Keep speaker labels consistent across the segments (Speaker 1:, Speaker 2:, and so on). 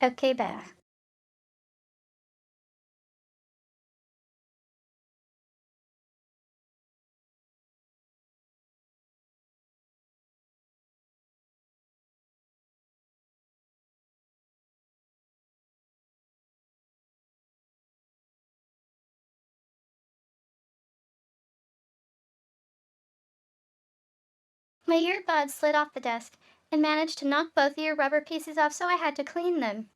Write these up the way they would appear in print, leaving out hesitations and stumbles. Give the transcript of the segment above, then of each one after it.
Speaker 1: Okay, bye. My earbuds slid off the desk and managed to knock both ear rubber pieces off, so I had to clean them.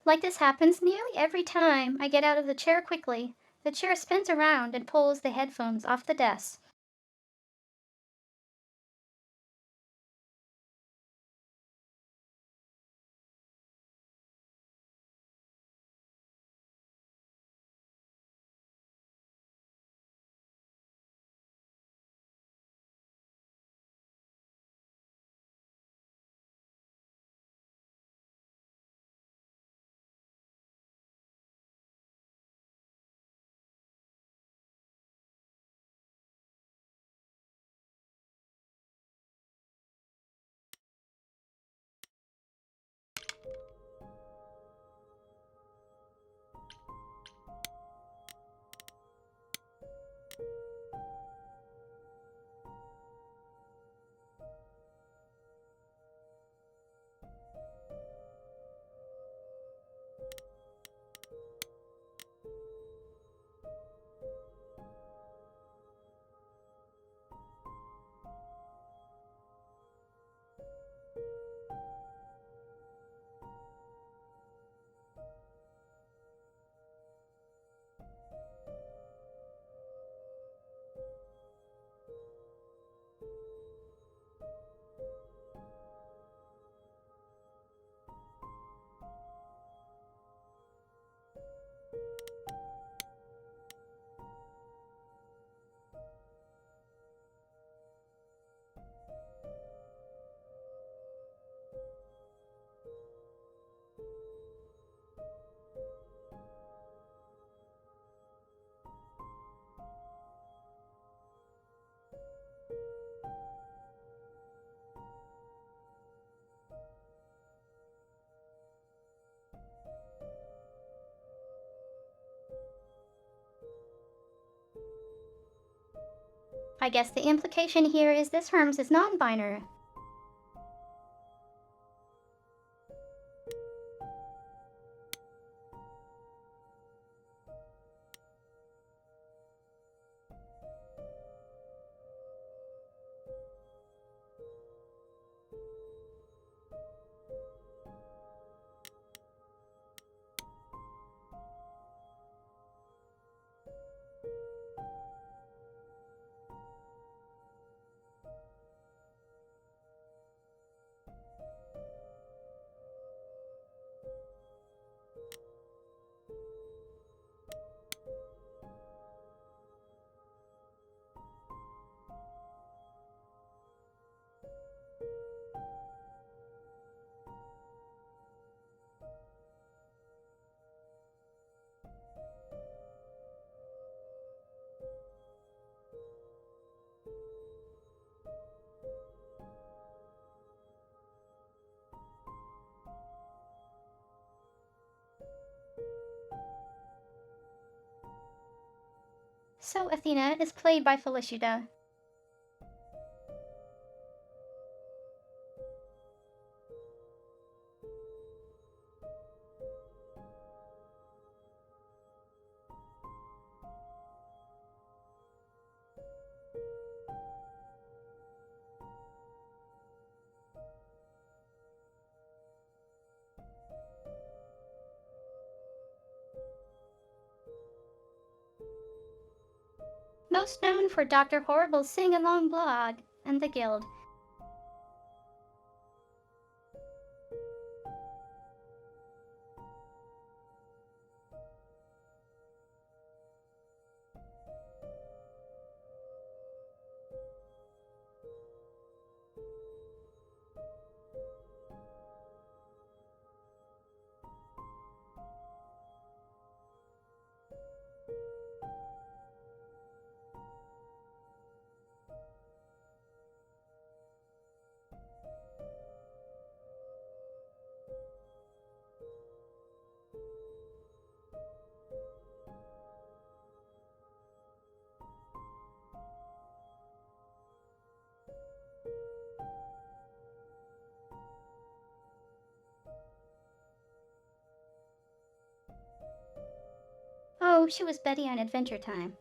Speaker 1: Like this happens nearly every time I get out of the chair quickly. The chair spins around and pulls the headphones off the desk. I guess the implication here is this Herms is non-binary. So Athena is played by Felicita. Most known for Dr. Horrible's sing-along blog and the Guild. No, she was Betty on Adventure Time.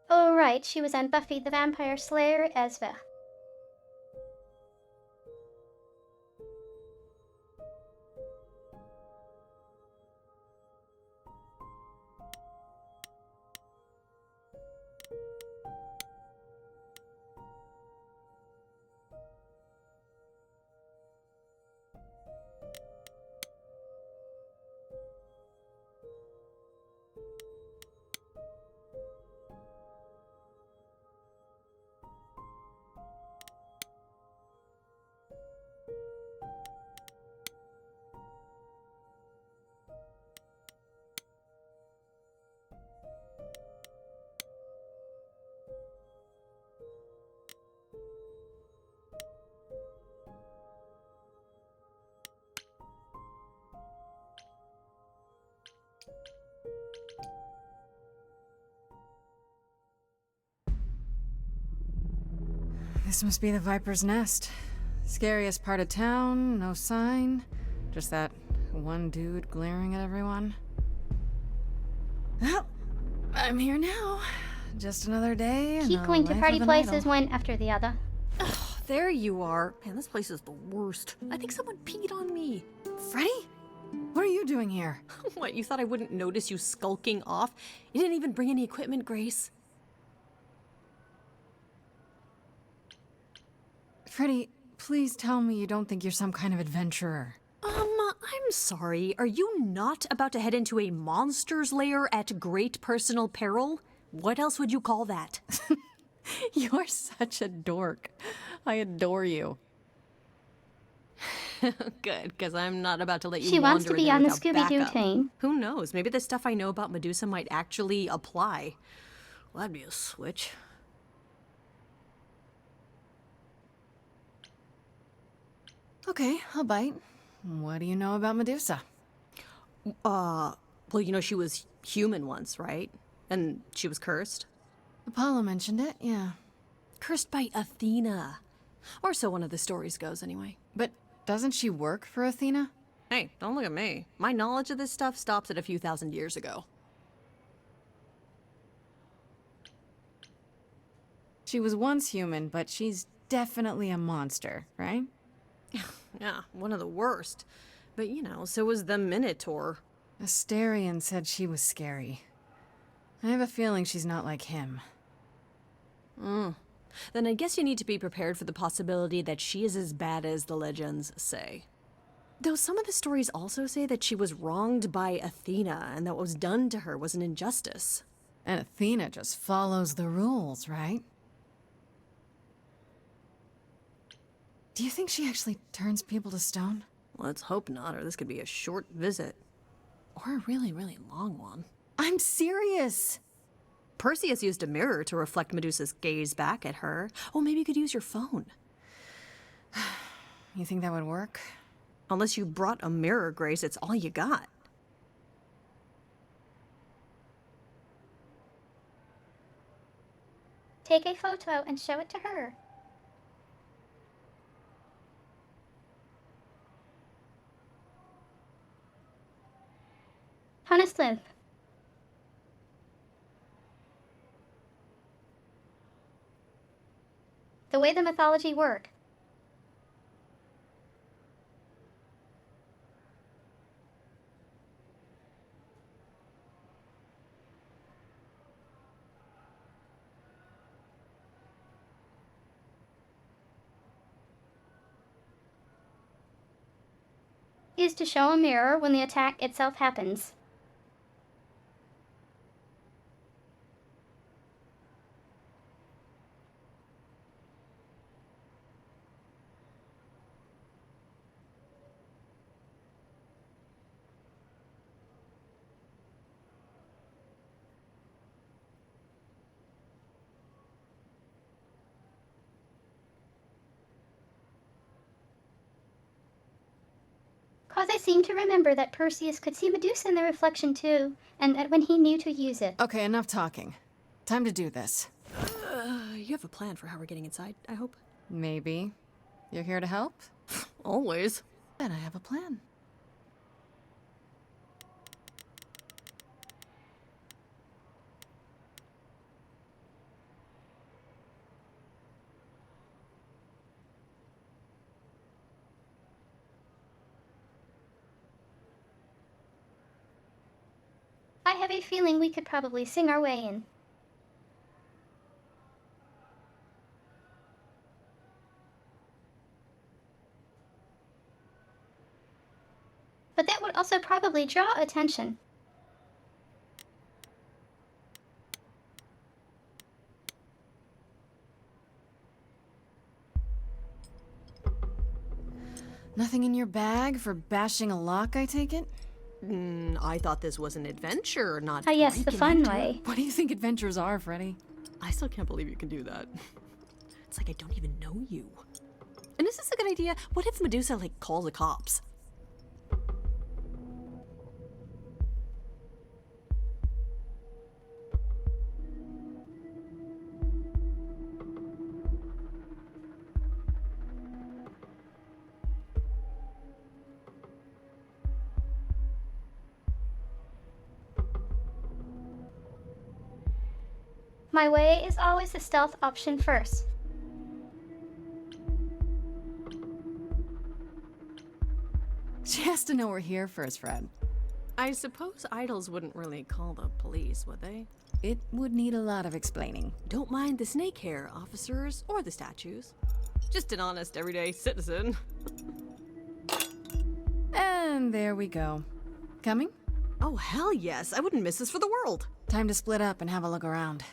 Speaker 1: Oh, right, she was on Buffy the Vampire Slayer as Ve.
Speaker 2: This must be the Viper's Nest. Scariest part of town, no sign. Just that one dude glaring at everyone. Well, I'm here now. Just another day.
Speaker 1: Keep going to party places one after the other.
Speaker 3: Ugh, there you are. Man, this place is the worst. I think someone peed on me.
Speaker 2: Freddy? What are you doing here?
Speaker 3: What, you thought I wouldn't notice you skulking off? You didn't even bring any equipment, Grace.
Speaker 2: Freddy, please tell me you don't think you're some kind of adventurer.
Speaker 3: I'm sorry. Are you not about to head into a monster's lair at great personal peril? What else would you call that?
Speaker 2: You're such a dork. I adore you.
Speaker 3: Good, because I'm not about to let you
Speaker 1: She wants to
Speaker 3: wander in
Speaker 1: be
Speaker 3: there
Speaker 1: on the
Speaker 3: without
Speaker 1: Scooby-Doo
Speaker 3: backup.
Speaker 1: team.
Speaker 3: Who knows? Maybe the stuff I know about Medusa might actually apply. Well, that'd be a switch.
Speaker 2: Okay, I'll bite. What do you know about Medusa?
Speaker 3: Well, you know, she was human once, right? And she was cursed?
Speaker 2: Apollo mentioned it, yeah.
Speaker 3: Cursed by Athena. Or so one of the stories goes, anyway.
Speaker 2: But doesn't she work for Athena?
Speaker 3: Hey, don't look at me. My knowledge of this stuff stops at a few thousand years ago.
Speaker 2: She was once human, but she's definitely a monster, right?
Speaker 3: Yeah, one of the worst. But, you know, so was the Minotaur.
Speaker 2: Asterion said she was scary. I have a feeling she's not like him.
Speaker 3: Then I guess you need to be prepared for the possibility that she is as bad as the legends say. Though some of the stories also say that she was wronged by Athena and that what was done to her was an injustice.
Speaker 2: And Athena just follows the rules, right? Do you think she actually turns people to stone?
Speaker 3: Let's hope not, or this could be a short visit. Or a really, really long one.
Speaker 2: I'm serious!
Speaker 3: Perseus used a mirror to reflect Medusa's gaze back at her. Oh, maybe you could use your phone.
Speaker 2: You think that would work?
Speaker 3: Unless you brought a mirror, Grace, it's all you got.
Speaker 1: Take a photo and show it to her. Honestly. The way the mythology work. is to show a mirror when the attack itself happens. Cause I seem to remember that Perseus could see Medusa in the reflection too, and that when he knew to use it.
Speaker 2: Okay, enough talking. Time to do this.
Speaker 3: You have a plan for how we're getting inside, I hope?
Speaker 2: Maybe. You're here to help?
Speaker 3: Always.
Speaker 2: Then I have a plan.
Speaker 1: I have a feeling we could probably sing our way in. But that would also probably draw attention.
Speaker 2: Nothing in your bag for bashing a lock, I take it?
Speaker 3: I thought this was an adventure, not
Speaker 1: Ah yes, the
Speaker 3: breaking
Speaker 1: fun
Speaker 3: into
Speaker 1: way.
Speaker 3: it.
Speaker 2: What do you think adventures are, Freddy?
Speaker 3: I still can't believe you can do that. It's like I don't even know you. And is this a good idea? What if Medusa, like, calls the cops?
Speaker 1: My way is always the stealth option first.
Speaker 2: She has to know we're here first, Fred.
Speaker 3: I suppose idols wouldn't really call the police, would they?
Speaker 2: It would need a lot of explaining.
Speaker 3: Don't mind the snake hair officers or the statues. Just an honest, everyday citizen.
Speaker 2: And there we go. Coming?
Speaker 3: Oh, hell yes. I wouldn't miss this for the world.
Speaker 2: Time to split up and have a look around.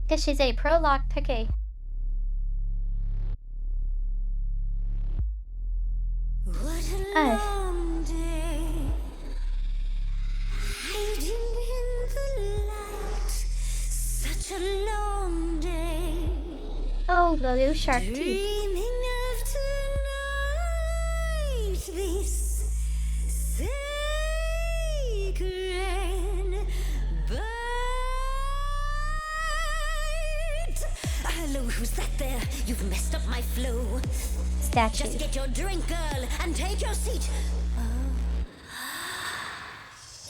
Speaker 1: Guess she's a pro lockpicker.
Speaker 4: What a
Speaker 1: Oh.
Speaker 4: long day, hiding in the light. Such a long day,
Speaker 1: Oh, the little shark teeth.
Speaker 4: dreaming of tonight. This sacred bite. Hello, who's that there? You've messed up my flow.
Speaker 1: Statue.
Speaker 4: Just get your drink, girl, and take your seat.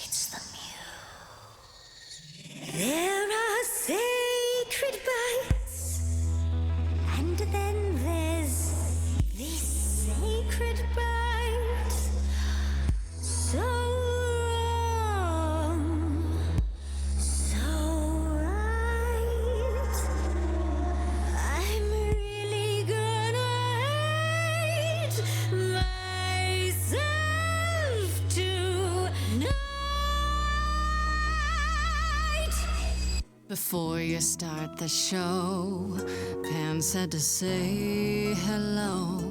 Speaker 4: It's the muse. There are sacred bites, and then there's this sacred bite. So wrong, so right. I'm really gonna hate myself tonight.
Speaker 2: Before you start the show, Pan said to say hello.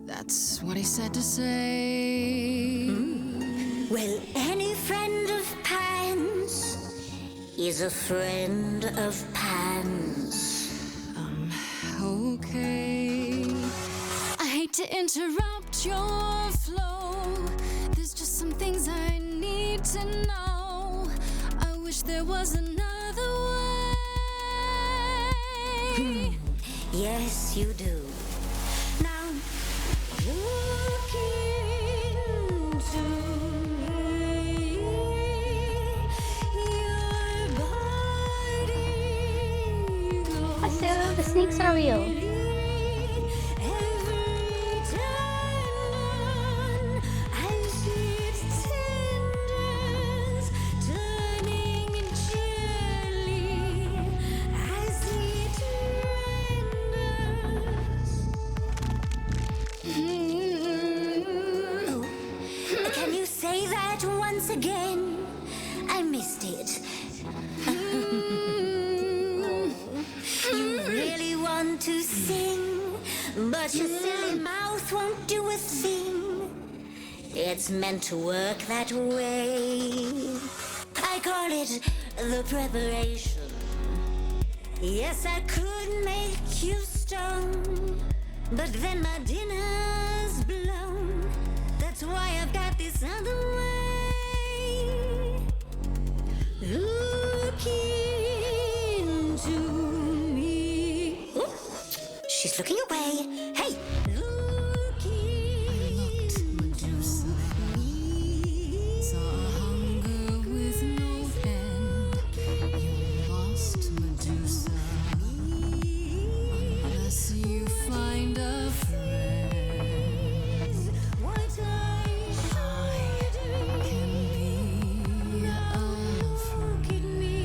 Speaker 2: That's what he said to say.
Speaker 4: Well, any friend of Pan's is a friend of Pan's.
Speaker 2: Okay. I hate to interrupt your flow. There's just some things I need to know. I wish there was another way.
Speaker 4: Yes, you do. Now, look into me. Your body goes
Speaker 1: So the snakes are real.
Speaker 4: every time I see its tendons turning once again. I missed it. You really want to sing, but your silly mouth won't do a thing. It's meant to work that way. I call it the preparation. Yes, I could make you stone, but then my dinner's blown. That's why I've got this other way. Look into me. Ooh, she's looking away. Hey! Look into me.
Speaker 2: Saw a hunger with no end. You lost Medusa. Unless you find a friend,
Speaker 4: What I
Speaker 2: can be a
Speaker 4: look at me,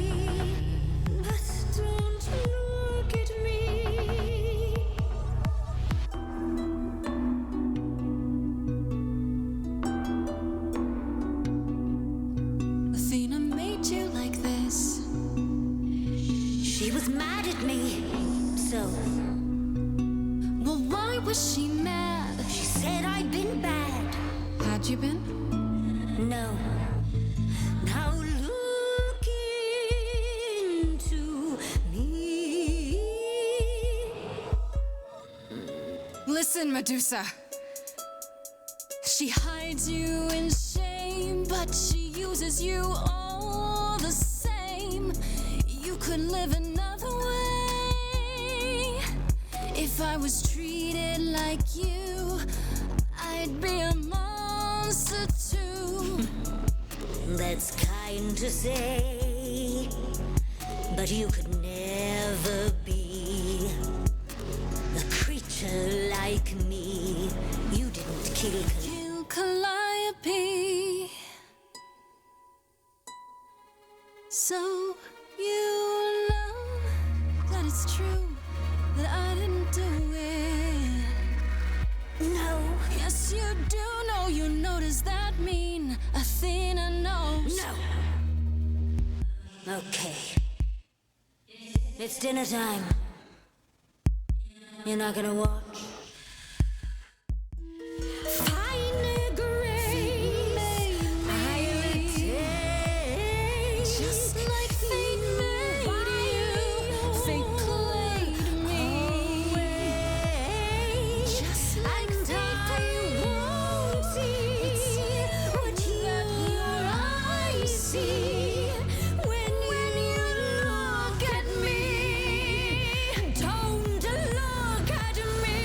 Speaker 4: but don't look at me.
Speaker 2: Athena made you like this.
Speaker 4: She was mad at me, so
Speaker 2: Well, why was she mad?
Speaker 4: she said I'd been bad.
Speaker 2: Had you been?
Speaker 4: No. Now look into me.
Speaker 2: Listen, Medusa. She hides you in shame, but she uses you all the same. You could live another way. If I was treated like you, I'd be a monster too.
Speaker 4: That's kind to say, but you could never be a creature like me. You didn't kill
Speaker 2: Kill Calliope. So you know that it's true that I didn't do it.
Speaker 4: No,
Speaker 2: Yes, you do know. You know, does that mean Athena knows?
Speaker 4: no. Okay. It's dinner time. You're not gonna watch? Fine grace, I'll take.
Speaker 2: Just like fate made you, fate played me. Just like fate
Speaker 4: won't see what your eyes see when you look at me. Don't look at me.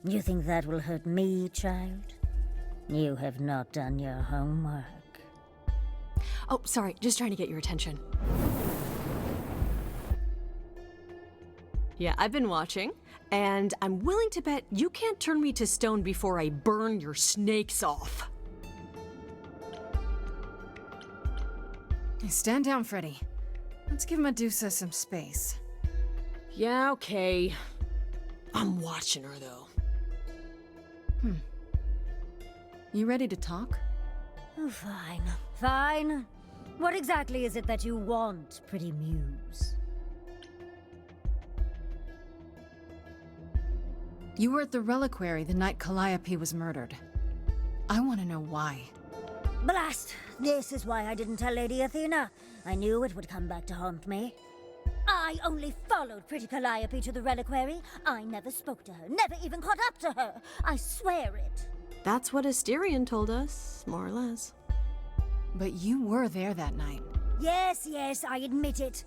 Speaker 4: You think that will hurt me, child? You have not done your homework.
Speaker 3: Oh, sorry, just trying to get your attention. Yeah, I've been watching, and I'm willing to bet you can't turn me to stone before I burn your snakes off.
Speaker 5: Hey, stand down, Freddy. Let's give Medusa some space.
Speaker 3: Yeah, okay. I'm watching her, though.
Speaker 5: You ready to talk?
Speaker 4: Oh, fine. Fine. What exactly is it that you want, pretty muse?
Speaker 5: You were at the reliquary the night Calliope was murdered. I want to know why.
Speaker 4: Blast! This is why I didn't tell Lady Athena. I knew it would come back to haunt me. I only followed pretty Calliope to the reliquary. I never spoke to her, never even caught up to her. I swear it.
Speaker 3: That's what Asterion told us, more or less.
Speaker 5: But you were there that night.
Speaker 4: Yes, yes, I admit it.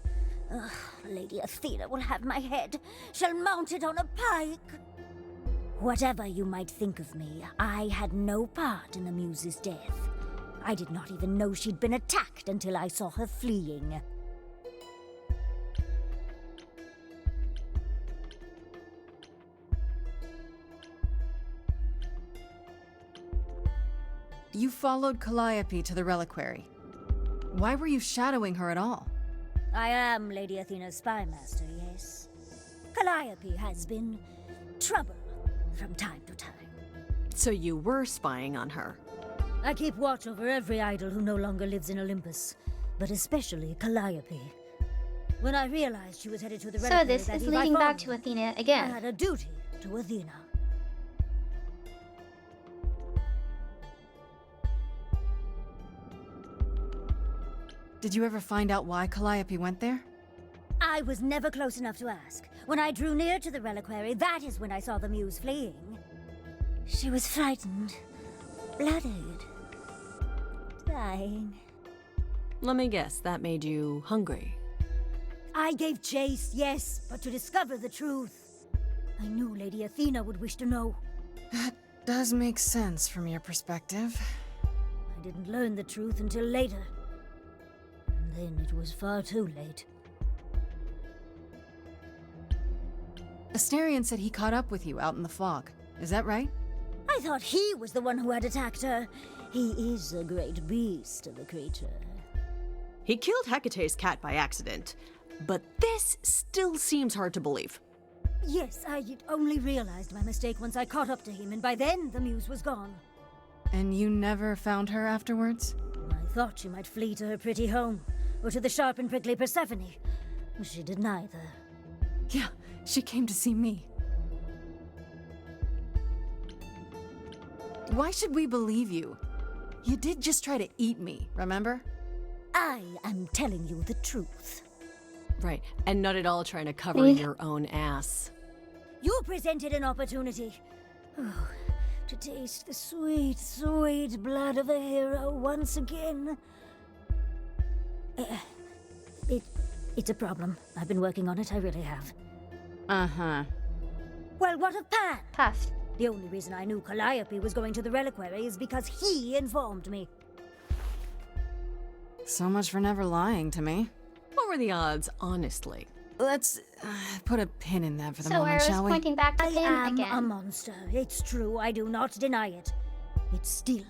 Speaker 4: Ugh, Lady Athena will have my head. She'll mount it on a pike. Whatever you might think of me, I had no part in the Muse's death. I did not even know she'd been attacked until I saw her fleeing.
Speaker 5: You followed Calliope to the reliquary. Why were you shadowing her at all?
Speaker 4: I am Lady Athena's spymaster, yes. Calliope has been trouble from time to time.
Speaker 3: So you were spying on her.
Speaker 4: I keep watch over every idol who no longer lives in Olympus, but especially Calliope. When I realized she was headed to the
Speaker 1: So
Speaker 4: reliquary
Speaker 1: this
Speaker 4: that
Speaker 1: is
Speaker 4: eve I
Speaker 1: leading back
Speaker 4: found
Speaker 1: to
Speaker 4: her,
Speaker 1: Athena
Speaker 4: I
Speaker 1: again.
Speaker 4: had a duty to Athena.
Speaker 5: Did you ever find out why Calliope went there?
Speaker 4: I was never close enough to ask. When I drew near to the reliquary, that is when I saw the muse fleeing. She was frightened, blooded, dying.
Speaker 3: Let me guess, that made you hungry.
Speaker 4: I gave chase, yes, but to discover the truth. I knew Lady Athena would wish to know.
Speaker 5: That does make sense from your perspective.
Speaker 4: I didn't learn the truth until later. And then it was far too late.
Speaker 5: Asterion said he caught up with you out in the fog. Is that right?
Speaker 4: I thought he was the one who had attacked her. He is a great beast of a creature.
Speaker 3: He killed Hecate's cat by accident, but this still seems hard to believe.
Speaker 4: Yes, I only realized my mistake once I caught up to him, and by then the muse was gone.
Speaker 5: And you never found her afterwards?
Speaker 4: I thought she might flee to her pretty home, or to the sharp and prickly Persephone. She did neither.
Speaker 5: Yeah, she came to see me. Why should we believe you? You did just try to eat me, remember?
Speaker 4: I am telling you the truth.
Speaker 3: Right, and not at all trying to cover
Speaker 1: Me?
Speaker 3: your own ass.
Speaker 4: You presented an opportunity. Oh, to taste the sweet, sweet blood of a hero once again. It's a problem. I've been working on it, I really have.
Speaker 5: Uh-huh.
Speaker 4: Well, what of Pan?
Speaker 1: Puff.
Speaker 4: The only reason I knew Calliope was going to the reliquary is because he informed me.
Speaker 5: So much for never lying to me.
Speaker 3: What were the odds, honestly?
Speaker 5: Let's put a pin in that for the
Speaker 1: So I
Speaker 5: moment,
Speaker 1: was
Speaker 5: shall we?
Speaker 1: pointing back to
Speaker 4: I
Speaker 1: him
Speaker 4: am
Speaker 1: again.
Speaker 4: a monster. It's true, I do not deny it. It's still,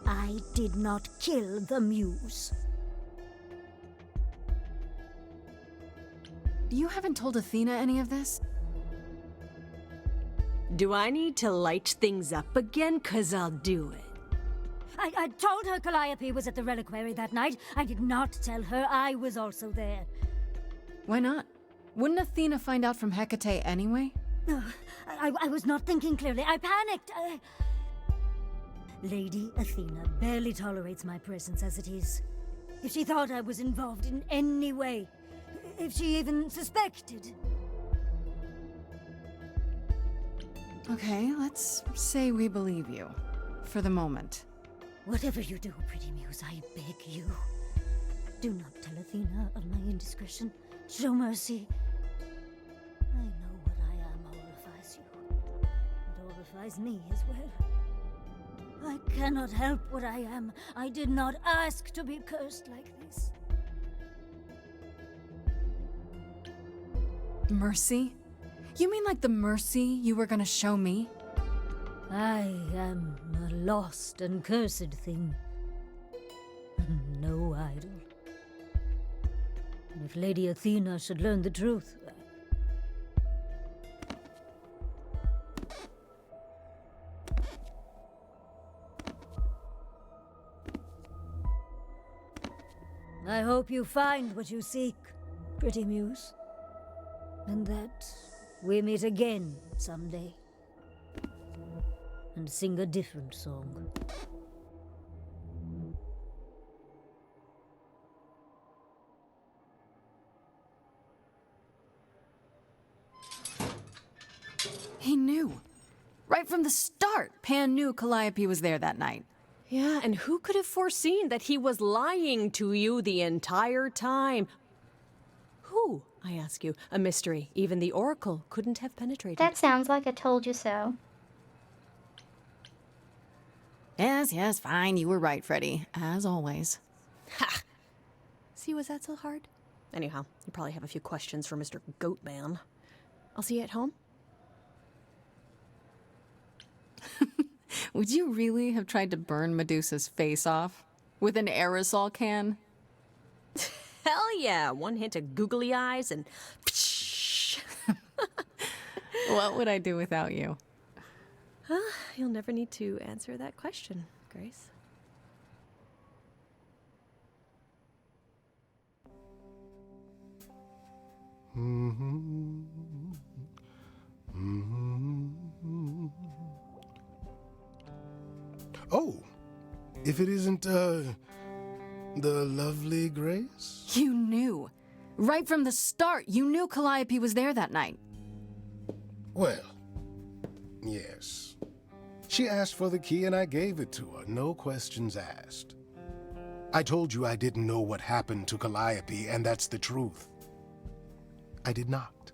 Speaker 4: I did not kill the muse.
Speaker 5: You haven't told Athena any of this?
Speaker 3: Do I need to light things up again? 'Cause I'll do it.
Speaker 4: I told her Calliope was at the reliquary that night. I did not tell her I was also there.
Speaker 5: Why not? Wouldn't Athena find out from Hecate anyway?
Speaker 4: I was not thinking clearly. I panicked. Lady Athena barely tolerates my presence as it is. If she thought I was involved in any way, if she even suspected.
Speaker 5: Okay, let's say we believe you. For the moment.
Speaker 4: Whatever you do, pretty muse, I beg you. Do not tell Athena of my indiscretion. Show mercy. I know what I am horrifies you. It horrifies me as well. I cannot help what I am. I did not ask to be cursed like this.
Speaker 5: Mercy? You mean like the mercy you were gonna show me?
Speaker 4: I am a lost and cursed thing. No idol. And if Lady Athena should learn the truth, I hope you find what you seek, pretty muse. And that we meet again someday. And sing a different song.
Speaker 5: He knew. Right from the start, Pan knew Calliope was there that night.
Speaker 3: Yeah, and who could have foreseen that he was lying to you the entire time? Who, I ask you? A mystery even the Oracle couldn't have penetrated.
Speaker 1: That sounds like a told you so.
Speaker 5: Yes, fine. You were right, Freddy. As always.
Speaker 3: See, was that so hard? Anyhow, you probably have a few questions for Mr. Goatman. I'll see you at home.
Speaker 5: Would you really have tried to burn Medusa's face off? With an aerosol can?
Speaker 3: Hell yeah! One hint of googly eyes and...
Speaker 5: What would I do without you?
Speaker 3: You'll never need to answer that question, Grace.
Speaker 6: Oh, if it isn't, the lovely Grace?
Speaker 5: You knew. Right from the start, you knew Calliope was there that night.
Speaker 6: Well, yes. She asked for the key and I gave it to her, no questions asked. I told you I didn't know what happened to Calliope, and that's the truth. I did not.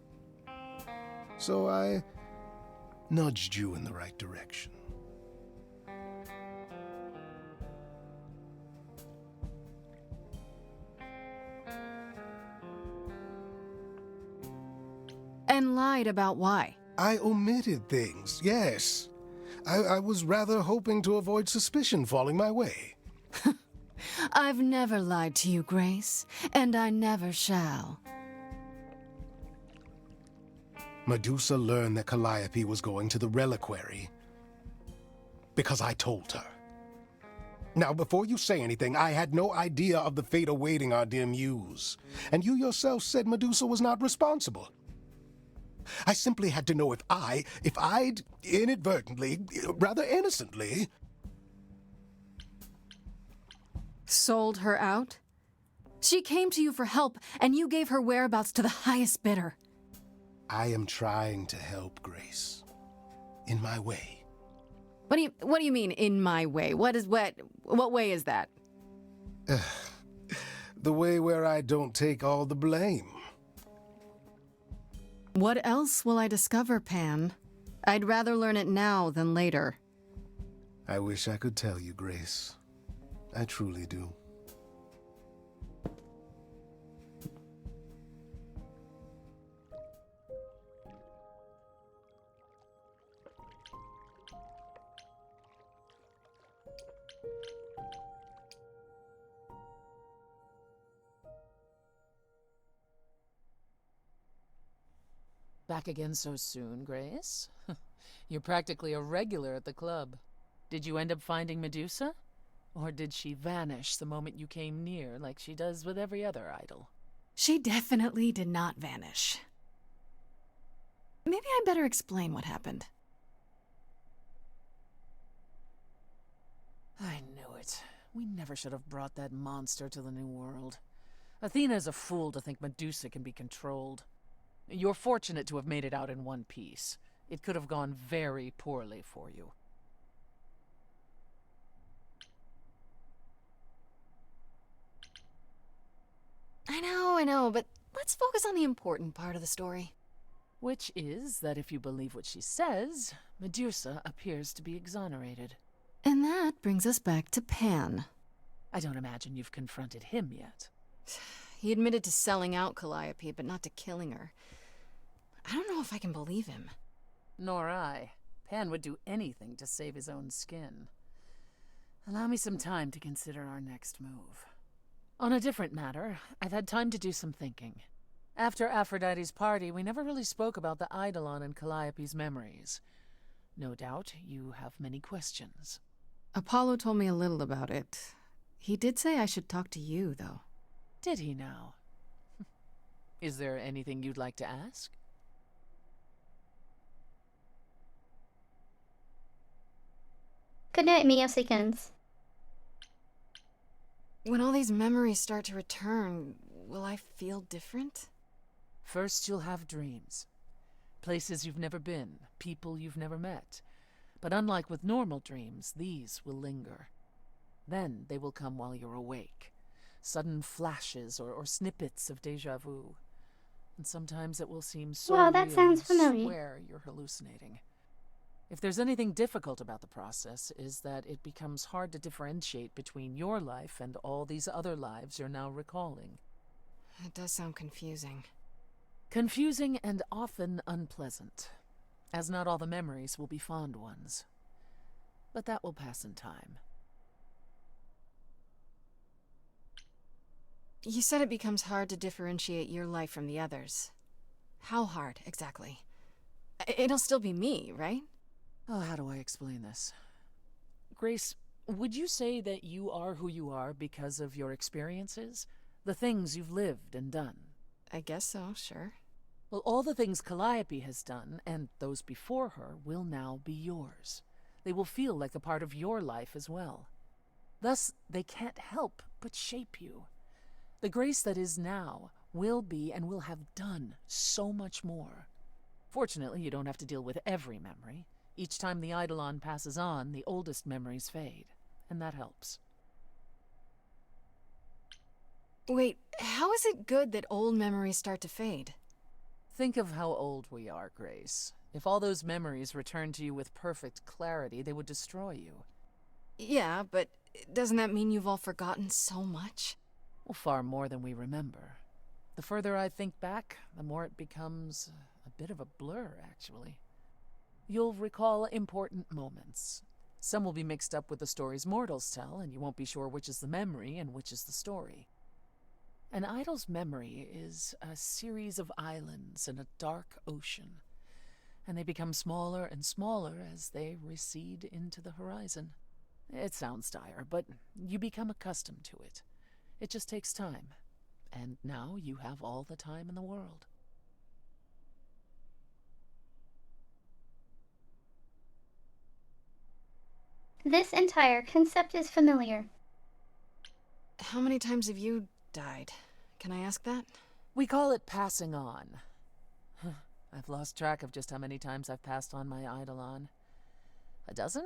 Speaker 6: So I nudged you in the right direction.
Speaker 5: And lied about why.
Speaker 6: I omitted things, yes. I was rather hoping to avoid suspicion falling my way.
Speaker 5: I've never lied to you, Grace, and I never shall.
Speaker 6: Medusa learned that Calliope was going to the reliquary because I told her. Now, before you say anything, I had no idea of the fate awaiting our dear muse. And you yourself said Medusa was not responsible. I simply had to know if I'd inadvertently, rather innocently...
Speaker 5: Sold her out? She came to you for help, and you gave her whereabouts to the highest bidder.
Speaker 6: I am trying to help, Grace. In my way.
Speaker 5: What do you mean, in my way? What way is that?
Speaker 6: The way where I don't take all the blame.
Speaker 5: What else will I discover, Pan? I'd rather learn it now than later.
Speaker 6: I wish I could tell you, Grace. I truly do.
Speaker 7: Back again so soon, Grace? You're practically a regular at the club. Did you end up finding Medusa? Or did she vanish the moment you came near, like she does with every other idol?
Speaker 5: She definitely did not vanish. Maybe I better explain what happened.
Speaker 7: I knew it. We never should have brought that monster to the New World. Athena's a fool to think Medusa can be controlled. You're fortunate to have made it out in one piece. It could have gone very poorly for you.
Speaker 5: I know, but let's focus on the important part of the story.
Speaker 7: Which is that if you believe what she says, Medusa appears to be exonerated.
Speaker 5: And that brings us back to Pan.
Speaker 7: I don't imagine you've confronted him yet.
Speaker 5: He admitted to selling out Calliope, but not to killing her. I don't know if I can believe him.
Speaker 7: Nor I. Pan would do anything to save his own skin. Allow me some time to consider our next move. On a different matter, I've had time to do some thinking. After Aphrodite's party, we never really spoke about the Eidolon and Calliope's memories. No doubt you have many questions.
Speaker 5: Apollo told me a little about it. He did say I should talk to you, though.
Speaker 7: Did he now? Is there anything you'd like to ask?
Speaker 1: Good night, Miyosakins.
Speaker 5: When all these memories start to return, will I feel different?
Speaker 7: First, you'll have dreams. Places you've never been, people you've never met. But unlike with normal dreams, these will linger. Then they will come while you're awake. Sudden flashes or snippets of déjà vu. And sometimes it will seem so
Speaker 1: Wow, that
Speaker 7: real
Speaker 1: sounds
Speaker 7: you
Speaker 1: familiar.
Speaker 7: swear you're hallucinating. If there's anything difficult about the process, is that it becomes hard to differentiate between your life and all these other lives you're now recalling.
Speaker 5: It does sound confusing.
Speaker 7: Confusing and often unpleasant, as not all the memories will be fond ones. But that will pass in time.
Speaker 5: You said it becomes hard to differentiate your life from the others. How hard, exactly? It'll still be me, right?
Speaker 7: Oh, how do I explain this? Grace, would you say that you are who you are because of your experiences? The things you've lived and done?
Speaker 5: I guess so, sure.
Speaker 7: Well, all the things Calliope has done, and those before her, will now be yours. They will feel like a part of your life as well. Thus, they can't help but shape you. The Grace that is now will be and will have done so much more. Fortunately, you don't have to deal with every memory. Each time the Eidolon passes on, the oldest memories fade, and that helps.
Speaker 5: Wait, how is it good that old memories start to fade?
Speaker 7: Think of how old we are, Grace. If all those memories returned to you with perfect clarity, they would destroy you.
Speaker 5: Yeah, but doesn't that mean you've all forgotten so much?
Speaker 7: Well, far more than we remember. The further I think back, the more it becomes a bit of a blur, actually. You'll recall important moments. Some will be mixed up with the stories mortals tell, and you won't be sure which is the memory and which is the story. An idol's memory is a series of islands in a dark ocean, and they become smaller and smaller as they recede into the horizon. It sounds dire, but you become accustomed to it. It just takes time, and now you have all the time in the world.
Speaker 1: This entire concept is familiar.
Speaker 5: How many times have you died? Can I ask that?
Speaker 7: We call it passing on. I've lost track of just how many times I've passed on my Eidolon. A dozen?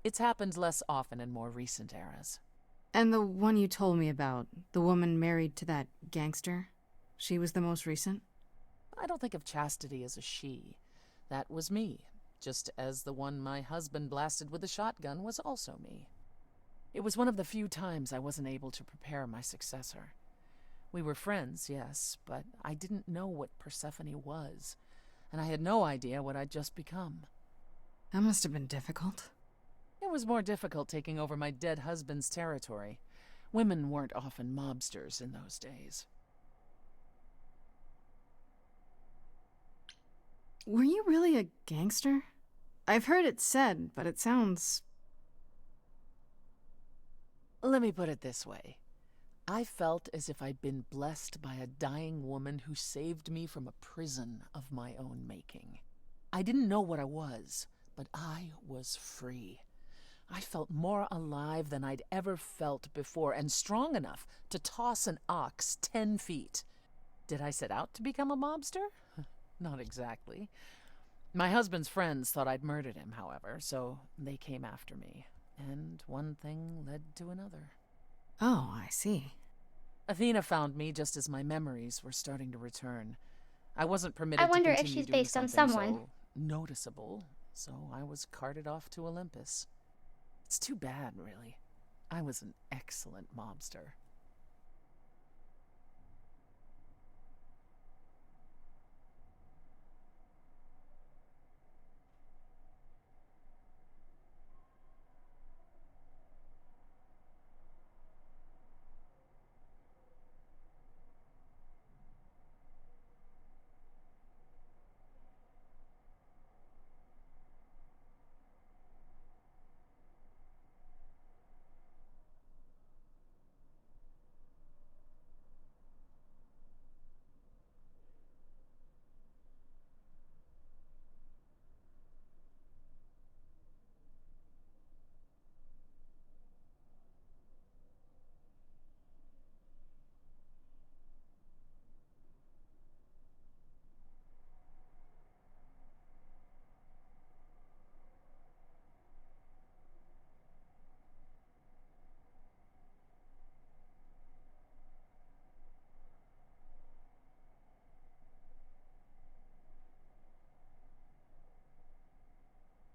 Speaker 7: It's happened less often in more recent eras.
Speaker 5: And the one you told me about, the woman married to that gangster? She was the most recent?
Speaker 7: I don't think of Chastity as a she. That was me, just as the one my husband blasted with a shotgun was also me. It was one of the few times I wasn't able to prepare my successor. We were friends, yes, but I didn't know what Persephone was, and I had no idea what I'd just become.
Speaker 5: That must have been difficult.
Speaker 7: It was more difficult taking over my dead husband's territory. Women weren't often mobsters in those days.
Speaker 5: Were you really a gangster? I've heard it said, but it sounds...
Speaker 7: Let me put it this way. I felt as if I'd been blessed by a dying woman who saved me from a prison of my own making. I didn't know what I was, but I was free. I felt more alive than I'd ever felt before, and strong enough to toss an ox 10 feet. Did I set out to become a mobster? Not exactly. My husband's friends thought I'd murdered him, however, so they came after me. And one thing led to another.
Speaker 5: Oh, I see.
Speaker 7: Athena found me just as my memories were starting to return. I wasn't permitted
Speaker 1: I wonder
Speaker 7: to
Speaker 1: if
Speaker 7: continue
Speaker 1: she's
Speaker 7: doing
Speaker 1: based on
Speaker 7: something
Speaker 1: someone.
Speaker 7: so noticeable, so I was carted off to Olympus. It's too bad, really. I was an excellent mobster.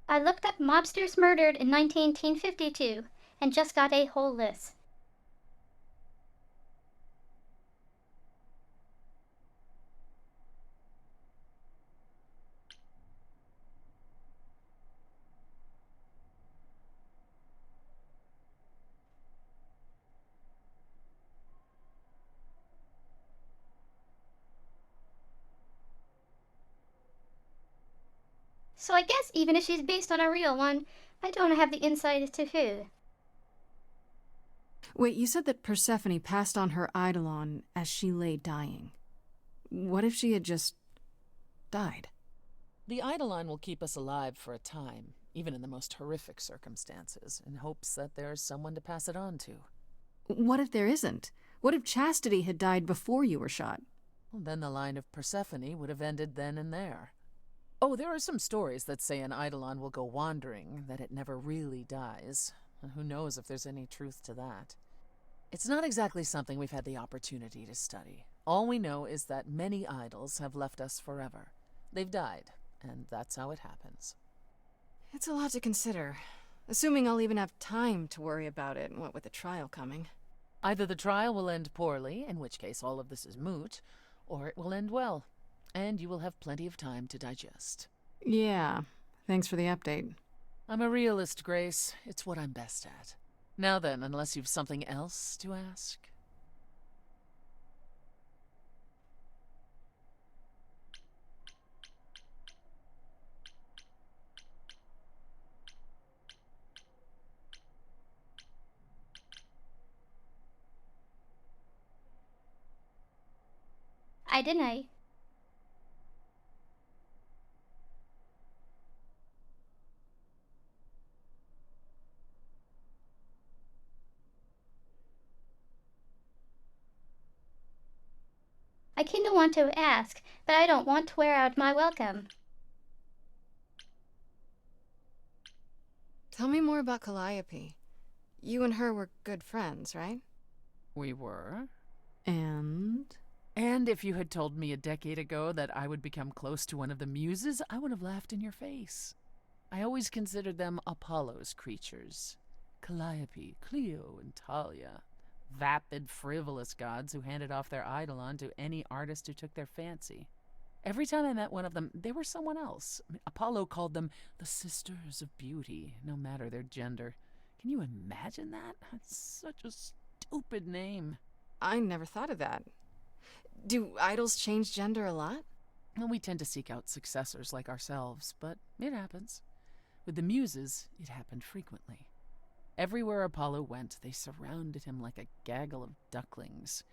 Speaker 1: I looked up mobsters murdered in 1952 and just got a whole list. So I guess even if she's based on a real one, I don't have the insight as to who.
Speaker 5: Wait, you said that Persephone passed on her eidolon as she lay dying. What if she had just died?
Speaker 7: The Eidolon will keep us alive for a time, even in the most horrific circumstances, in hopes that there's someone to pass it on to.
Speaker 5: What if there isn't? What if Chastity had died before you were shot?
Speaker 7: Well, then the line of Persephone would have ended then and there. Oh, there are some stories that say an Eidolon will go wandering, that it never really dies. And who knows if there's any truth to that. It's not exactly something we've had the opportunity to study. All we know is that many idols have left us forever. They've died, and that's how it happens.
Speaker 5: It's a lot to consider. Assuming I'll even have time to worry about it, what with the trial coming.
Speaker 7: Either the trial will end poorly, in which case all of this is moot, or it will end well, and you will have plenty of time to digest.
Speaker 5: Yeah, thanks for the update.
Speaker 7: I'm a realist, Grace. It's what I'm best at. Now then, unless you've something else to ask.
Speaker 1: I deny. I kinda want to ask, but I don't want to wear out my welcome.
Speaker 5: Tell me more about Calliope. You and her were good friends, right?
Speaker 7: We were.
Speaker 5: And?
Speaker 7: And if you had told me a decade ago that I would become close to one of the muses, I would have laughed in your face. I always considered them Apollo's creatures. Calliope, Clio, and Talia. Vapid, frivolous gods who handed off their eidolon to any artist who took their fancy. Every time I met one of them, they were someone else. Apollo called them the Sisters of Beauty, no matter their gender. Can you imagine that? That's such a stupid name.
Speaker 5: I never thought of that. Do idols change gender a lot?
Speaker 7: Well, we tend to seek out successors like ourselves, but it happens. With the muses, it happened frequently. Everywhere Apollo went, they surrounded him like a gaggle of ducklings,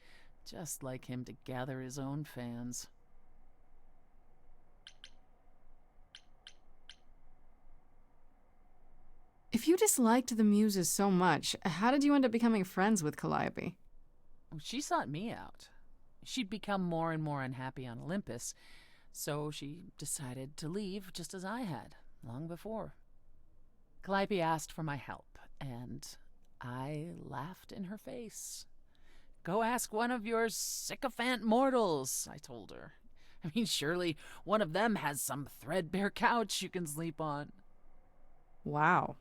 Speaker 7: just like him to gather his own fans.
Speaker 5: If you disliked the muses so much, how did you end up becoming friends with Calliope?
Speaker 7: She sought me out. She'd become more and more unhappy on Olympus, so she decided to leave just as I had, long before. Calliope asked for my help, and I laughed in her face. Go ask one of your sycophant mortals, I told her. I mean, surely one of them has some threadbare couch you can sleep on.
Speaker 5: Wow.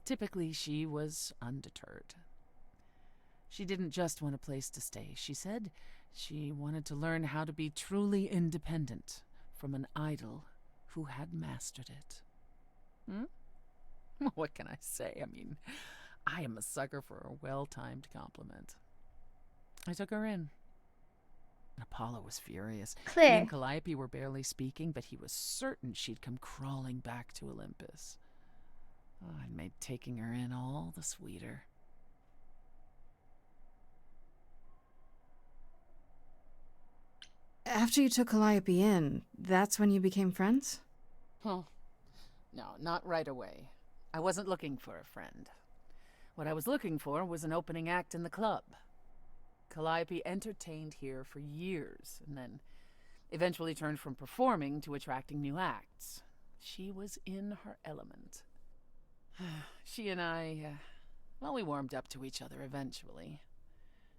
Speaker 7: Typically, she was undeterred. She didn't just want a place to stay. She said she wanted to learn how to be truly independent from an idol who had mastered it. What can I say? I mean, I am a sucker for a well-timed compliment. I took her in. Apollo was furious. He
Speaker 1: Claire.
Speaker 7: and Calliope were barely speaking, but he was certain she'd come crawling back to Olympus. Oh, it made taking her in all the sweeter.
Speaker 5: After you took Calliope in, that's when you became friends?
Speaker 7: Oh, no, not right away. I wasn't looking for a friend. What I was looking for was an opening act in the club. Calliope entertained here for years, and then eventually turned from performing to attracting new acts. She was in her element. She and I, we warmed up to each other eventually.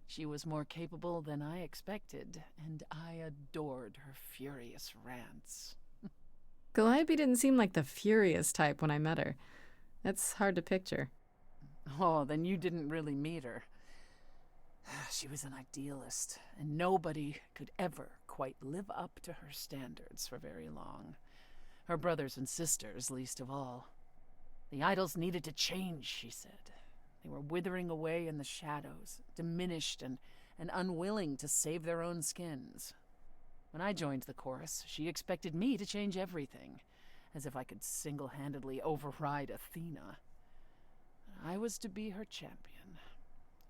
Speaker 7: She was more capable than I expected, and I adored her furious rants.
Speaker 5: Calliope didn't seem like the furious type when I met her. That's hard to picture.
Speaker 7: Oh, then you didn't really meet her. She was an idealist, and nobody could ever quite live up to her standards for very long. Her brothers and sisters, least of all. The idols needed to change, she said. They were withering away in the shadows, diminished and unwilling to save their own skins. When I joined the chorus, she expected me to change everything, as if I could single-handedly override Athena. I was to be her champion,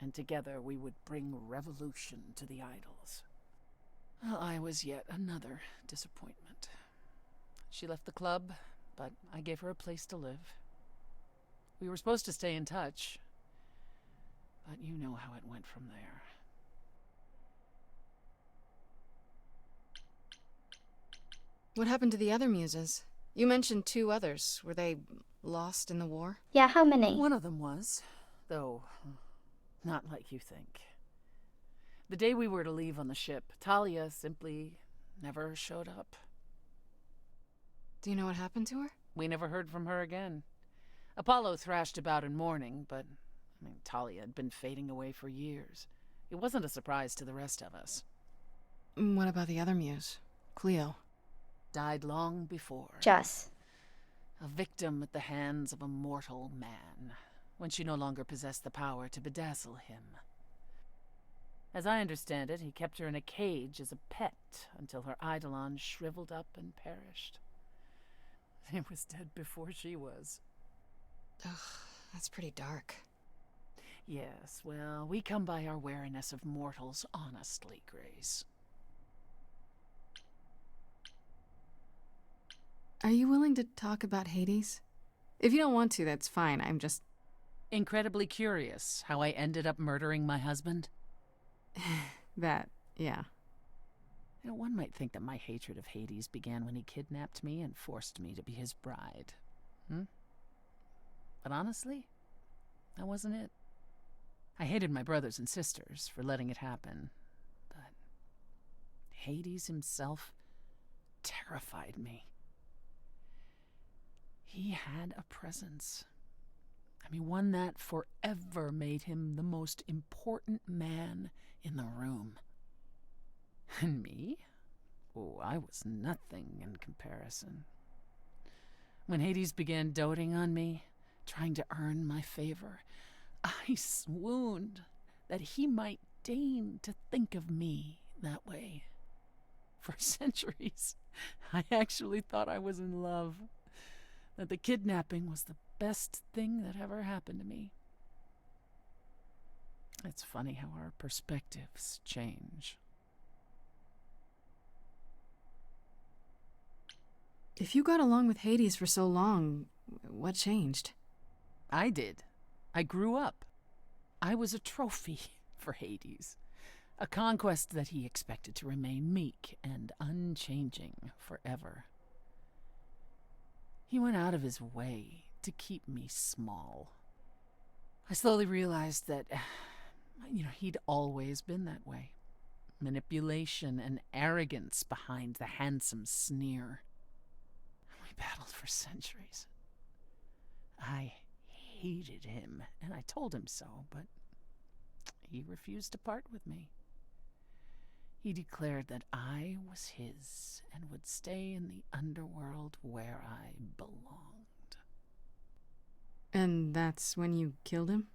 Speaker 7: and together we would bring revolution to the idols. Well, I was yet another disappointment. She left the club, but I gave her a place to live. We were supposed to stay in touch, but you know how it went from there.
Speaker 5: What happened to the other muses? You mentioned 2 others. Were they lost in the war?
Speaker 1: Yeah, how many?
Speaker 7: One of them was, though not like you think. The day we were to leave on the ship, Talia simply never showed up.
Speaker 5: Do you know what happened to her?
Speaker 7: We never heard from her again. Apollo thrashed about in mourning, but Talia had been fading away for years. It wasn't a surprise to the rest of us.
Speaker 5: What about the other muse? Cleo.
Speaker 7: Died long before.
Speaker 1: Just.
Speaker 7: A victim at the hands of a mortal man, when she no longer possessed the power to bedazzle him. As I understand it, he kept her in a cage as a pet until her eidolon shriveled up and perished. He was dead before she was.
Speaker 5: Ugh, that's pretty dark.
Speaker 7: Yes, well, we come by our wariness of mortals honestly, Grace.
Speaker 5: Are you willing to talk about Hades? If you don't want to, that's fine. I'm just...
Speaker 7: Incredibly curious how I ended up murdering my husband.
Speaker 5: that, yeah.
Speaker 7: You know, one might think that my hatred of Hades began when he kidnapped me and forced me to be his bride. But honestly, that wasn't it. I hated my brothers and sisters for letting it happen, but Hades himself terrified me. He had a presence. One that forever made him the most important man in the room. And me? Oh, I was nothing in comparison. When Hades began doting on me, trying to earn my favor, I swooned that he might deign to think of me that way. For centuries, I actually thought I was in love, that the kidnapping was the best thing that ever happened to me. It's funny how our perspectives change.
Speaker 5: If you got along with Hades for so long, what changed?
Speaker 7: I did. I grew up. I was a trophy for Hades. A conquest that he expected to remain meek and unchanging forever. He went out of his way to keep me small. I slowly realized that, he'd always been that way. Manipulation and arrogance behind the handsome sneer. We battled for centuries. I hated him, and I told him so, but he refused to part with me. He declared that I was his and would stay in the underworld where I belonged.
Speaker 5: And that's when you killed him?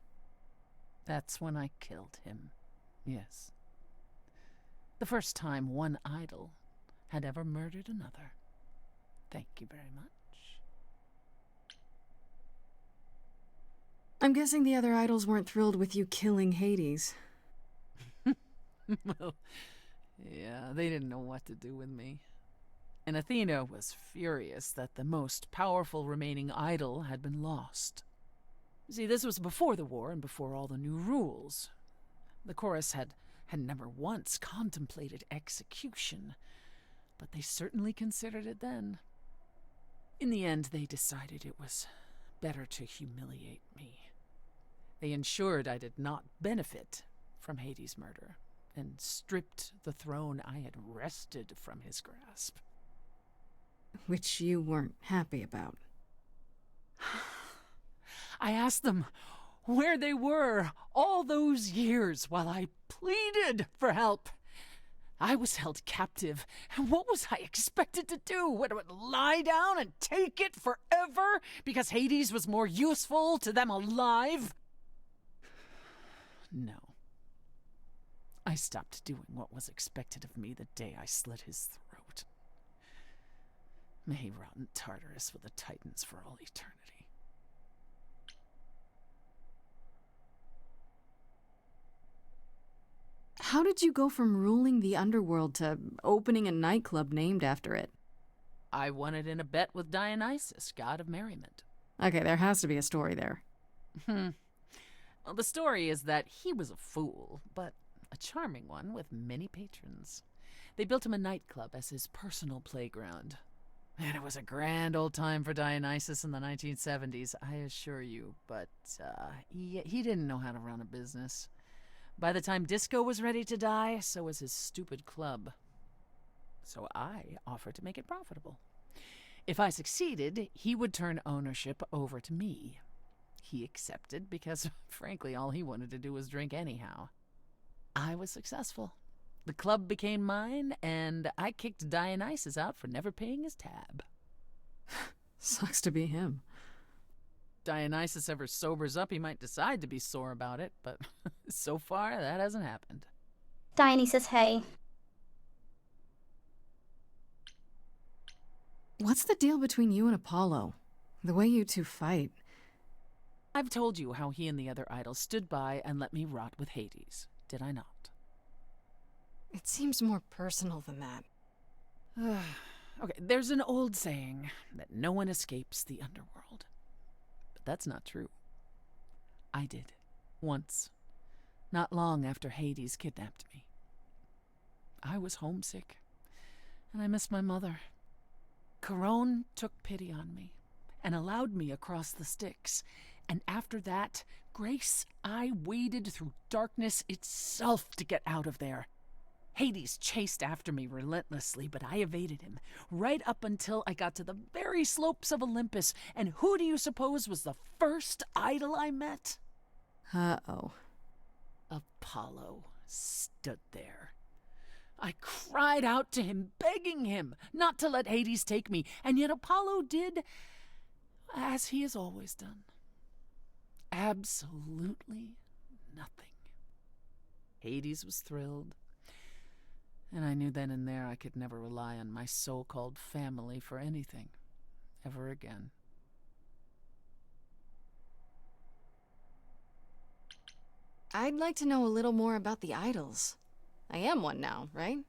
Speaker 7: That's when I killed him, yes. The first time one idol had ever murdered another. Thank you very much.
Speaker 5: I'm guessing the other idols weren't thrilled with you killing Hades.
Speaker 7: Well, yeah, they didn't know what to do with me. And Athena was furious that the most powerful remaining idol had been lost. See, this was before the war and before all the new rules. The chorus had never once contemplated execution, but they certainly considered it then. In the end, they decided it was better to humiliate me. They ensured I did not benefit from Hades' murder, and stripped the throne I had wrested from his grasp.
Speaker 5: Which you weren't happy about.
Speaker 7: I asked them where they were all those years while I pleaded for help. I was held captive, and what was I expected to do? Would I lie down and take it forever because Hades was more useful to them alive? No. I stopped doing what was expected of me the day I slit his throat. May he rot in Tartarus with the Titans for all eternity.
Speaker 5: How did you go from ruling the underworld to opening a nightclub named after it?
Speaker 7: I won it in a bet with Dionysus, god of merriment.
Speaker 5: Okay, there has to be a story there.
Speaker 7: Well, the story is that he was a fool, but a charming one with many patrons. They built him a nightclub as his personal playground. And it was a grand old time for Dionysus in the 1970s, I assure you, but he didn't know how to run a business. By the time disco was ready to die, so was his stupid club. So I offered to make it profitable. If I succeeded, he would turn ownership over to me. He accepted because, frankly, all he wanted to do was drink anyhow. I was successful. The club became mine, and I kicked Dionysus out for never paying his tab.
Speaker 5: Sucks to be him.
Speaker 7: Dionysus ever sobers up, he might decide to be sore about it, but so far, that hasn't happened.
Speaker 1: Dionysus, hey.
Speaker 5: What's the deal between you and Apollo? The way you two fight.
Speaker 7: I've told you how he and the other idols stood by and let me rot with Hades, did I not?
Speaker 5: It seems more personal than that.
Speaker 7: Okay, there's an old saying that no one escapes the underworld. But that's not true. I did. Once. Not long after Hades kidnapped me. I was homesick, and I missed my mother. Charon took pity on me and allowed me across the Styx. And after that, Grace, I waded through darkness itself to get out of there. Hades chased after me relentlessly, but I evaded him, right up until I got to the very slopes of Olympus. And who do you suppose was the first idol I met?
Speaker 5: Uh-oh.
Speaker 7: Apollo stood there. I cried out to him, begging him not to let Hades take me, and yet Apollo did as he has always done. Absolutely nothing. Hades was thrilled, and I knew then and there I could never rely on my so-called family for anything, ever again.
Speaker 5: I'd like to know a little more about the idols. I am one now, right?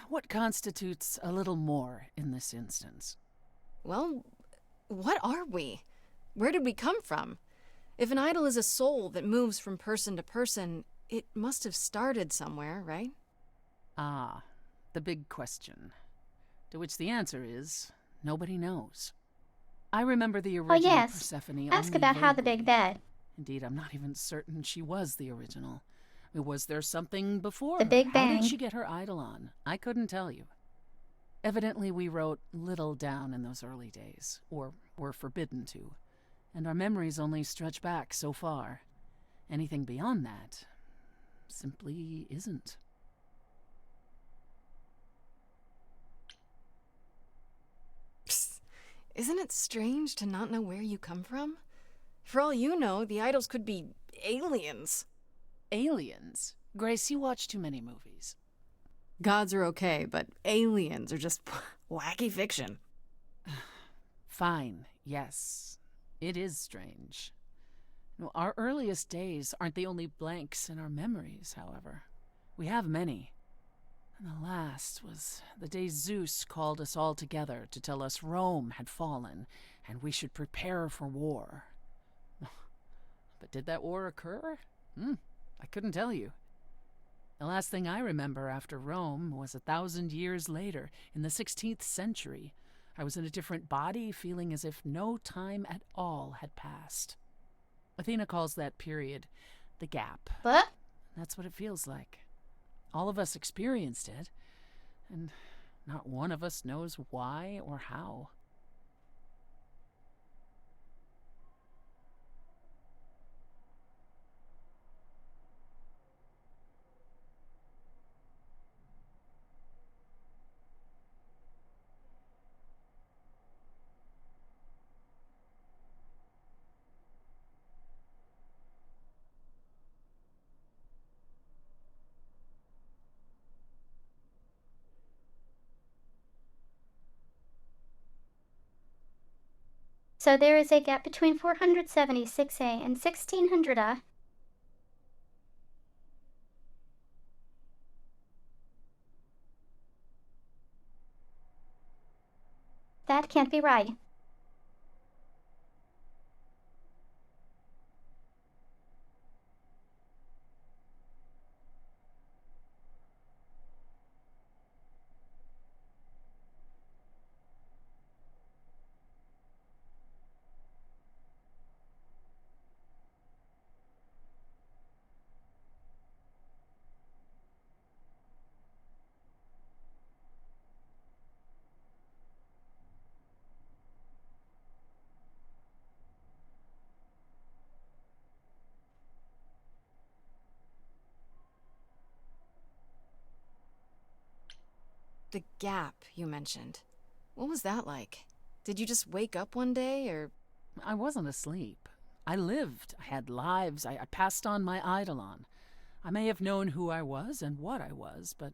Speaker 7: What constitutes a little more in this instance?
Speaker 5: Well, what are we? Where did we come from? If an idol is a soul that moves from person to person, it must have started somewhere, right?
Speaker 7: Ah, the big question. To which the answer is, nobody knows. I remember the
Speaker 1: Oh
Speaker 7: original
Speaker 1: yes,
Speaker 7: Persephone
Speaker 1: ask
Speaker 7: only
Speaker 1: about how the
Speaker 7: vaguely.
Speaker 1: big bed.
Speaker 7: Indeed, I'm not even certain she was the original. Was there something before
Speaker 1: The
Speaker 7: her?
Speaker 1: Big
Speaker 7: How
Speaker 1: Bang.
Speaker 7: did she get her idol on? I couldn't tell you. Evidently, we wrote little down in those early days, or were forbidden to, and our memories only stretch back so far. Anything beyond that simply isn't.
Speaker 5: Psst. Isn't it strange to not know where you come from? For all you know, the idols could be aliens.
Speaker 7: Aliens? Grace, you watch too many movies.
Speaker 5: Gods are okay, but aliens are just wacky fiction.
Speaker 7: Fine, yes. It is strange. No, our earliest days aren't the only blanks in our memories, however. We have many. And the last was the day Zeus called us all together to tell us Rome had fallen and we should prepare for war. But did that war occur? I couldn't tell you. The last thing I remember after Rome was 1,000 years later, in the 16th century. I was in a different body, feeling as if no time at all had passed. Athena calls that period the gap.
Speaker 1: What?
Speaker 7: That's what it feels like. All of us experienced it, and not one of us knows why or how.
Speaker 1: So there is a gap between 476A and 1600A. That can't be right.
Speaker 5: The gap you mentioned. What was that like? Did you just wake up one day, or...
Speaker 7: I wasn't asleep. I lived. I had lives. I passed on my eidolon. I may have known who I was and what I was, but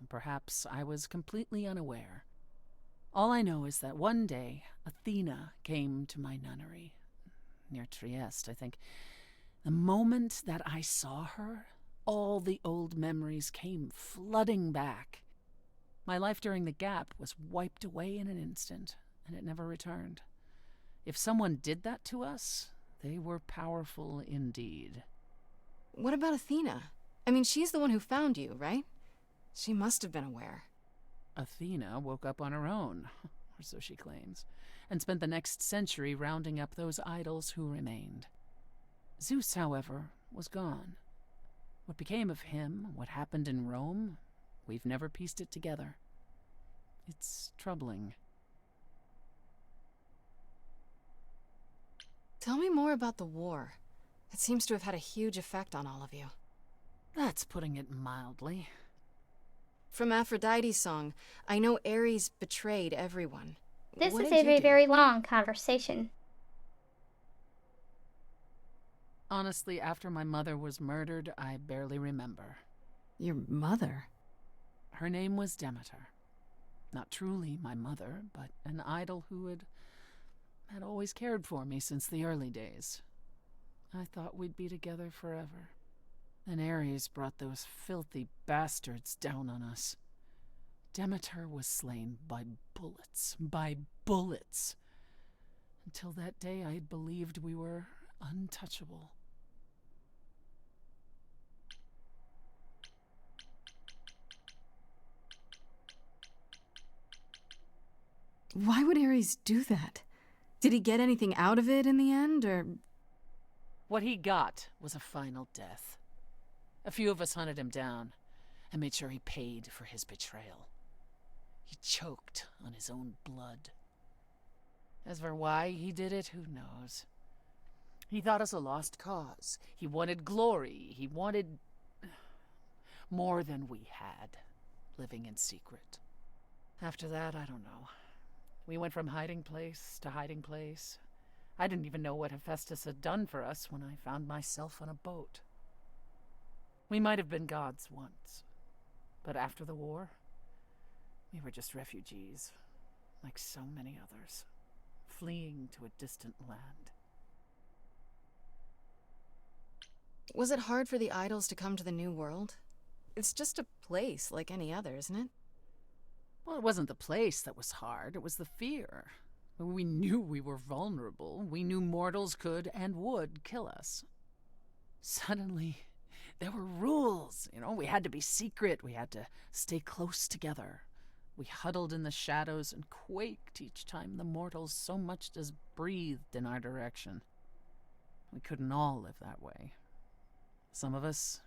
Speaker 7: perhaps I was completely unaware. All I know is that one day, Athena came to my nunnery, near Trieste, I think. The moment that I saw her, all the old memories came flooding back. My life during the gap was wiped away in an instant, and it never returned. If someone did that to us, they were powerful indeed.
Speaker 5: What about Athena? I mean, she's the one who found you, right? She must have been aware.
Speaker 7: Athena woke up on her own, or so she claims, and spent the next century rounding up those idols who remained. Zeus, however, was gone. What became of him, what happened in Rome, we've never pieced it together. It's troubling.
Speaker 5: Tell me more about the war. It seems to have had a huge effect on all of you.
Speaker 7: That's putting it mildly.
Speaker 5: From Aphrodite's song, I know Ares betrayed everyone.
Speaker 1: This
Speaker 5: What
Speaker 1: is
Speaker 5: did
Speaker 1: a
Speaker 5: you
Speaker 1: very,
Speaker 5: do?
Speaker 1: very long conversation.
Speaker 7: Honestly, after my mother was murdered, I barely remember.
Speaker 5: Your mother?
Speaker 7: Her name was Demeter. Not truly my mother, but an idol who had always cared for me since the early days. I thought we'd be together forever. Then Ares brought those filthy bastards down on us. Demeter was slain by bullets. By bullets. Until that day, I had believed we were untouchable.
Speaker 5: Why would Ares do that? Did he get anything out of it in the end, or...
Speaker 7: What he got was a final death. A few of us hunted him down and made sure he paid for his betrayal. He choked on his own blood. As for why he did it, who knows? He thought us a lost cause. He wanted glory. He wanted more than we had, living in secret. After that, I don't know. We went from hiding place to hiding place. I didn't even know what Hephaestus had done for us when I found myself on a boat. We might have been gods once, but after the war, we were just refugees, like so many others, fleeing to a distant land.
Speaker 5: Was it hard for the idols to come to the New World? It's just a place like any other, isn't it?
Speaker 7: Well, it wasn't the place that was hard, it was the fear. We knew we were vulnerable. We knew mortals could and would kill us. Suddenly, there were rules. We had to be secret. We had to stay close together. We huddled in the shadows and quaked each time the mortals so much as breathed in our direction. We couldn't all live that way. Some of us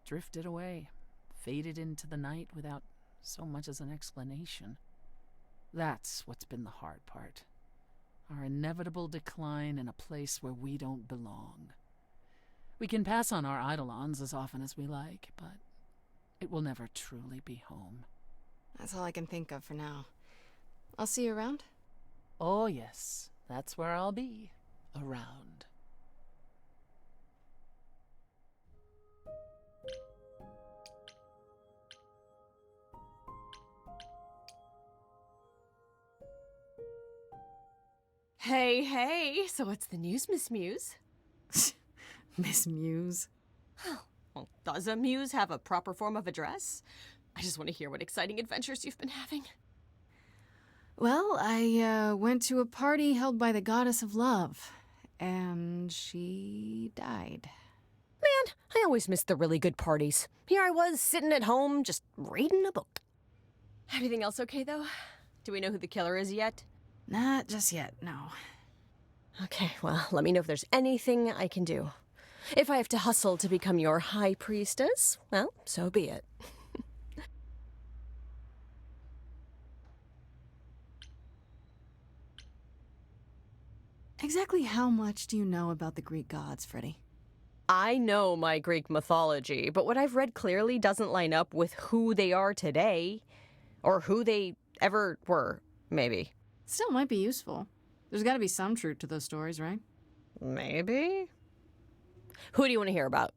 Speaker 7: drifted away, faded into the night without so much as an explanation. That's what's been the hard part. Our inevitable decline in a place where we don't belong. We can pass on our eidolons as often as we like, but it will never truly be home.
Speaker 5: That's all I can think of for now. I'll see you around.
Speaker 7: Oh yes, that's where I'll be. Around.
Speaker 3: Hey, hey, so what's the news, Miss Muse?
Speaker 5: Miss Muse.
Speaker 3: Well, does a muse have a proper form of address? I just want to hear what exciting adventures you've been having.
Speaker 5: Well, I went to a party held by the goddess of love, and she died.
Speaker 3: Man, I always miss the really good parties. Here I was, sitting at home, just reading a book. Everything else okay, though? Do we know who the killer is yet?
Speaker 5: Not just yet, no.
Speaker 3: Okay, well, let me know if there's anything I can do. If I have to hustle to become your high priestess, well, so be it.
Speaker 5: Exactly how much do you know about the Greek gods, Freddy?
Speaker 3: I know my Greek mythology, but what I've read clearly doesn't line up with who they are today. Or who they ever were, maybe.
Speaker 5: Still might be useful. There's gotta be some truth to those stories, right?
Speaker 3: Maybe? Who do you want to hear about?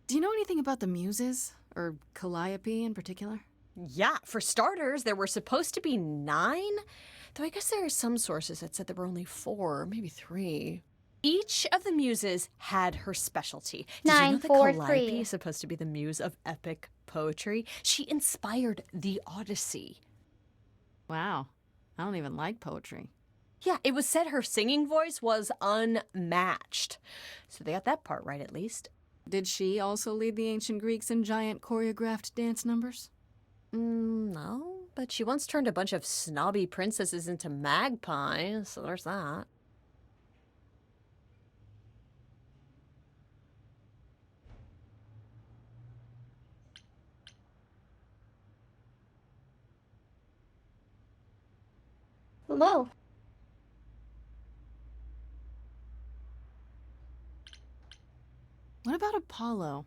Speaker 5: Do you know anything about the Muses? Or Calliope in particular?
Speaker 3: Yeah, for starters, there were supposed to be 9. Though I guess there are some sources that said there were only 4, maybe 3. Each of the muses had her specialty. Did you know that
Speaker 1: 9, 4,
Speaker 3: Calliope
Speaker 1: 3.
Speaker 3: is supposed to be the muse of epic poetry? She inspired the Odyssey.
Speaker 5: Wow. I don't even like poetry.
Speaker 3: Yeah, it was said her singing voice was unmatched. So they got that part right, at least.
Speaker 5: Did she also lead the ancient Greeks in giant choreographed dance numbers?
Speaker 3: No, but she once turned a bunch of snobby princesses into magpies, so there's that.
Speaker 1: Whoa.
Speaker 5: What about Apollo?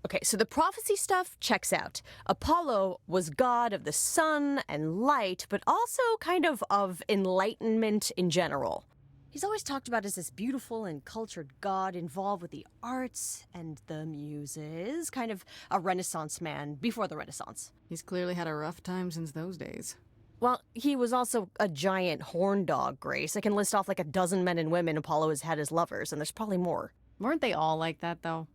Speaker 3: Okay, so the prophecy stuff checks out. Apollo was god of the sun and light, but also kind of enlightenment in general. He's always talked about as this beautiful and cultured god involved with the arts and the muses, kind of a Renaissance man before the Renaissance.
Speaker 5: He's clearly had a rough time since those days.
Speaker 3: Well, he was also a giant horn dog, Grace. I can list off like a dozen men and women Apollo has had as lovers, and there's probably more.
Speaker 5: Weren't they all like that, though?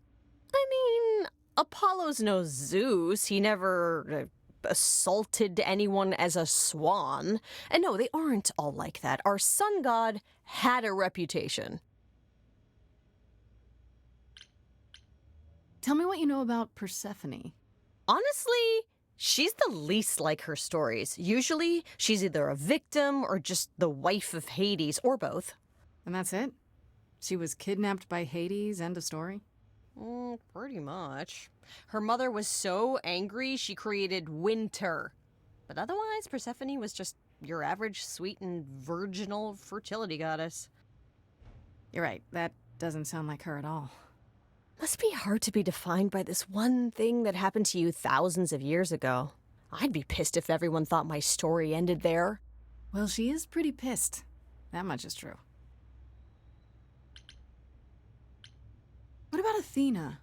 Speaker 3: I mean, Apollo's no Zeus. He never assaulted anyone as a swan. And no, they aren't all like that. Our sun god had a reputation.
Speaker 5: Tell me what you know about Persephone.
Speaker 3: Honestly, she's the least like her stories. Usually, she's either a victim or just the wife of Hades, or both.
Speaker 5: And that's it? She was kidnapped by Hades, end of story?
Speaker 3: Pretty much. Her mother was so angry she created winter. But otherwise, Persephone was just your average sweet and virginal fertility goddess.
Speaker 5: You're right, that doesn't sound like her at all.
Speaker 3: Must be hard to be defined by this one thing that happened to you thousands of years ago. I'd be pissed if everyone thought my story ended there.
Speaker 5: Well, she is pretty pissed. That much is true. What about Athena?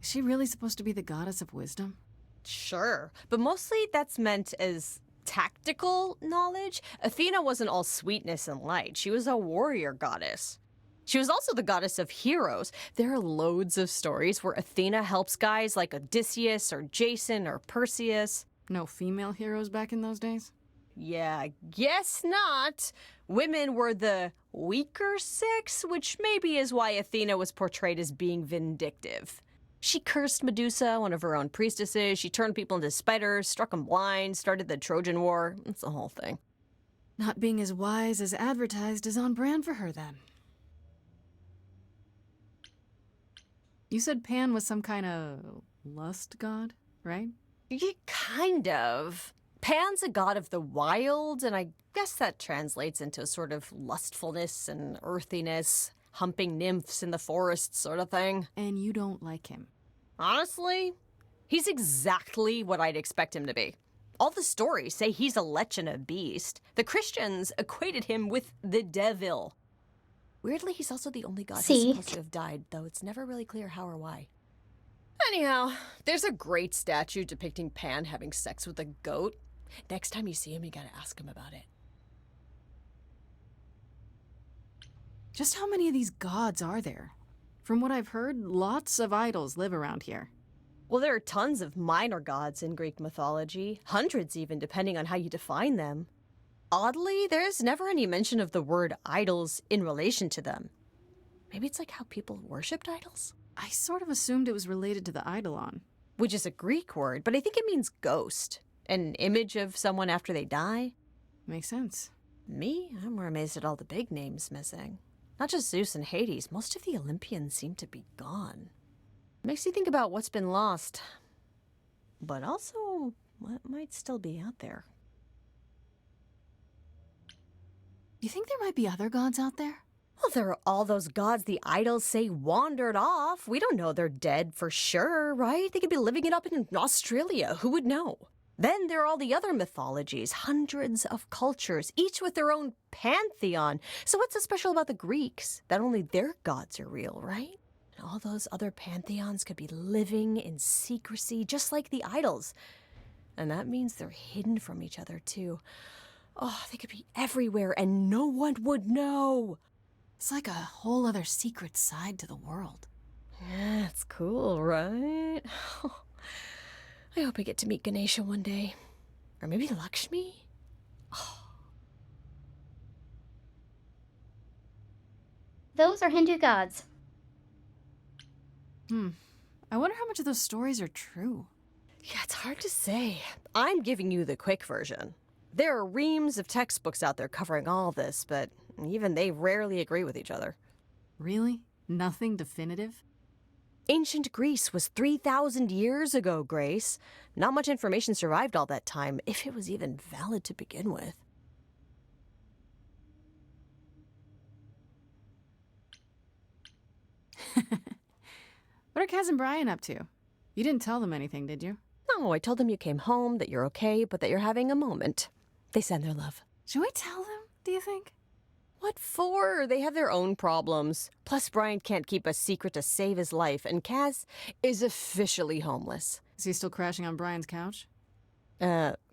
Speaker 5: Is she really supposed to be the goddess of wisdom?
Speaker 3: Sure, but mostly that's meant as tactical knowledge. Athena wasn't all sweetness and light. She was a warrior goddess. She was also the goddess of heroes. There are loads of stories where Athena helps guys like Odysseus or Jason or Perseus.
Speaker 5: No female heroes back in those days?
Speaker 3: Yeah, guess not. Women were the weaker sex, which maybe is why Athena was portrayed as being vindictive. She cursed Medusa, one of her own priestesses. She turned people into spiders, struck them blind, started the Trojan War. It's the whole thing.
Speaker 5: Not being as wise as advertised is on brand for her, then. You said Pan was some kind of lust god, right?
Speaker 3: Yeah, kind of. Pan's a god of the wild, and I guess that translates into a sort of lustfulness and earthiness, humping nymphs in the forest sort of thing.
Speaker 5: And you don't like him.
Speaker 3: Honestly, he's exactly what I'd expect him to be. All the stories say he's a lech and a beast. The Christians equated him with the devil. Weirdly, he's also the only god who's
Speaker 1: See?
Speaker 3: supposed to have died, though it's never really clear how or why. Anyhow, there's a great statue depicting Pan having sex with a goat. Next time you see him, you gotta ask him about it.
Speaker 5: Just how many of these gods are there? From what I've heard, lots of idols live around here.
Speaker 3: Well, there are tons of minor gods in Greek mythology, hundreds even, depending on how you define them. Oddly, there's never any mention of the word idols in relation to them. Maybe it's like how people worshipped idols?
Speaker 5: I sort of assumed it was related to the eidolon.
Speaker 3: Which is a Greek word, but I think it means ghost. An image of someone after they die.
Speaker 5: Makes sense.
Speaker 3: Me? I'm more amazed at all the big names missing. Not just Zeus and Hades, most of the Olympians seem to be gone. Makes you think about what's been lost, but also what might still be out there.
Speaker 5: You think there might be other gods out there?
Speaker 3: Well, there are all those gods the idols say wandered off. We don't know they're dead for sure, right? They could be living it up in Australia. Who would know? Then there are all the other mythologies, hundreds of cultures, each with their own pantheon. So what's so special about the Greeks? That only their gods are real, right? And all those other pantheons could be living in secrecy, just like the idols. And that means they're hidden from each other, too. Oh, they could be everywhere and no one would know.
Speaker 5: It's like a whole other secret side to the world.
Speaker 3: Yeah, it's cool, right? I hope I get to meet Ganesha one day. Or maybe Lakshmi?
Speaker 1: Those are Hindu gods.
Speaker 5: I wonder how much of those stories are true.
Speaker 3: Yeah, it's hard to say. I'm giving you the quick version. There are reams of textbooks out there covering all this, but even they rarely agree with each other.
Speaker 5: Really? Nothing definitive?
Speaker 3: Ancient Greece was 3,000 years ago, Grace. Not much information survived all that time, if it was even valid to begin with.
Speaker 5: What are Kaz and Brian up to? You didn't tell them anything, did you?
Speaker 3: No, I told them you came home, that you're okay, but that you're having a moment. They send their love.
Speaker 5: Should we tell them, do you think?
Speaker 3: What for? They have their own problems. Plus, Brian can't keep a secret to save his life, and Kaz is officially homeless.
Speaker 5: Is he still crashing on Brian's couch?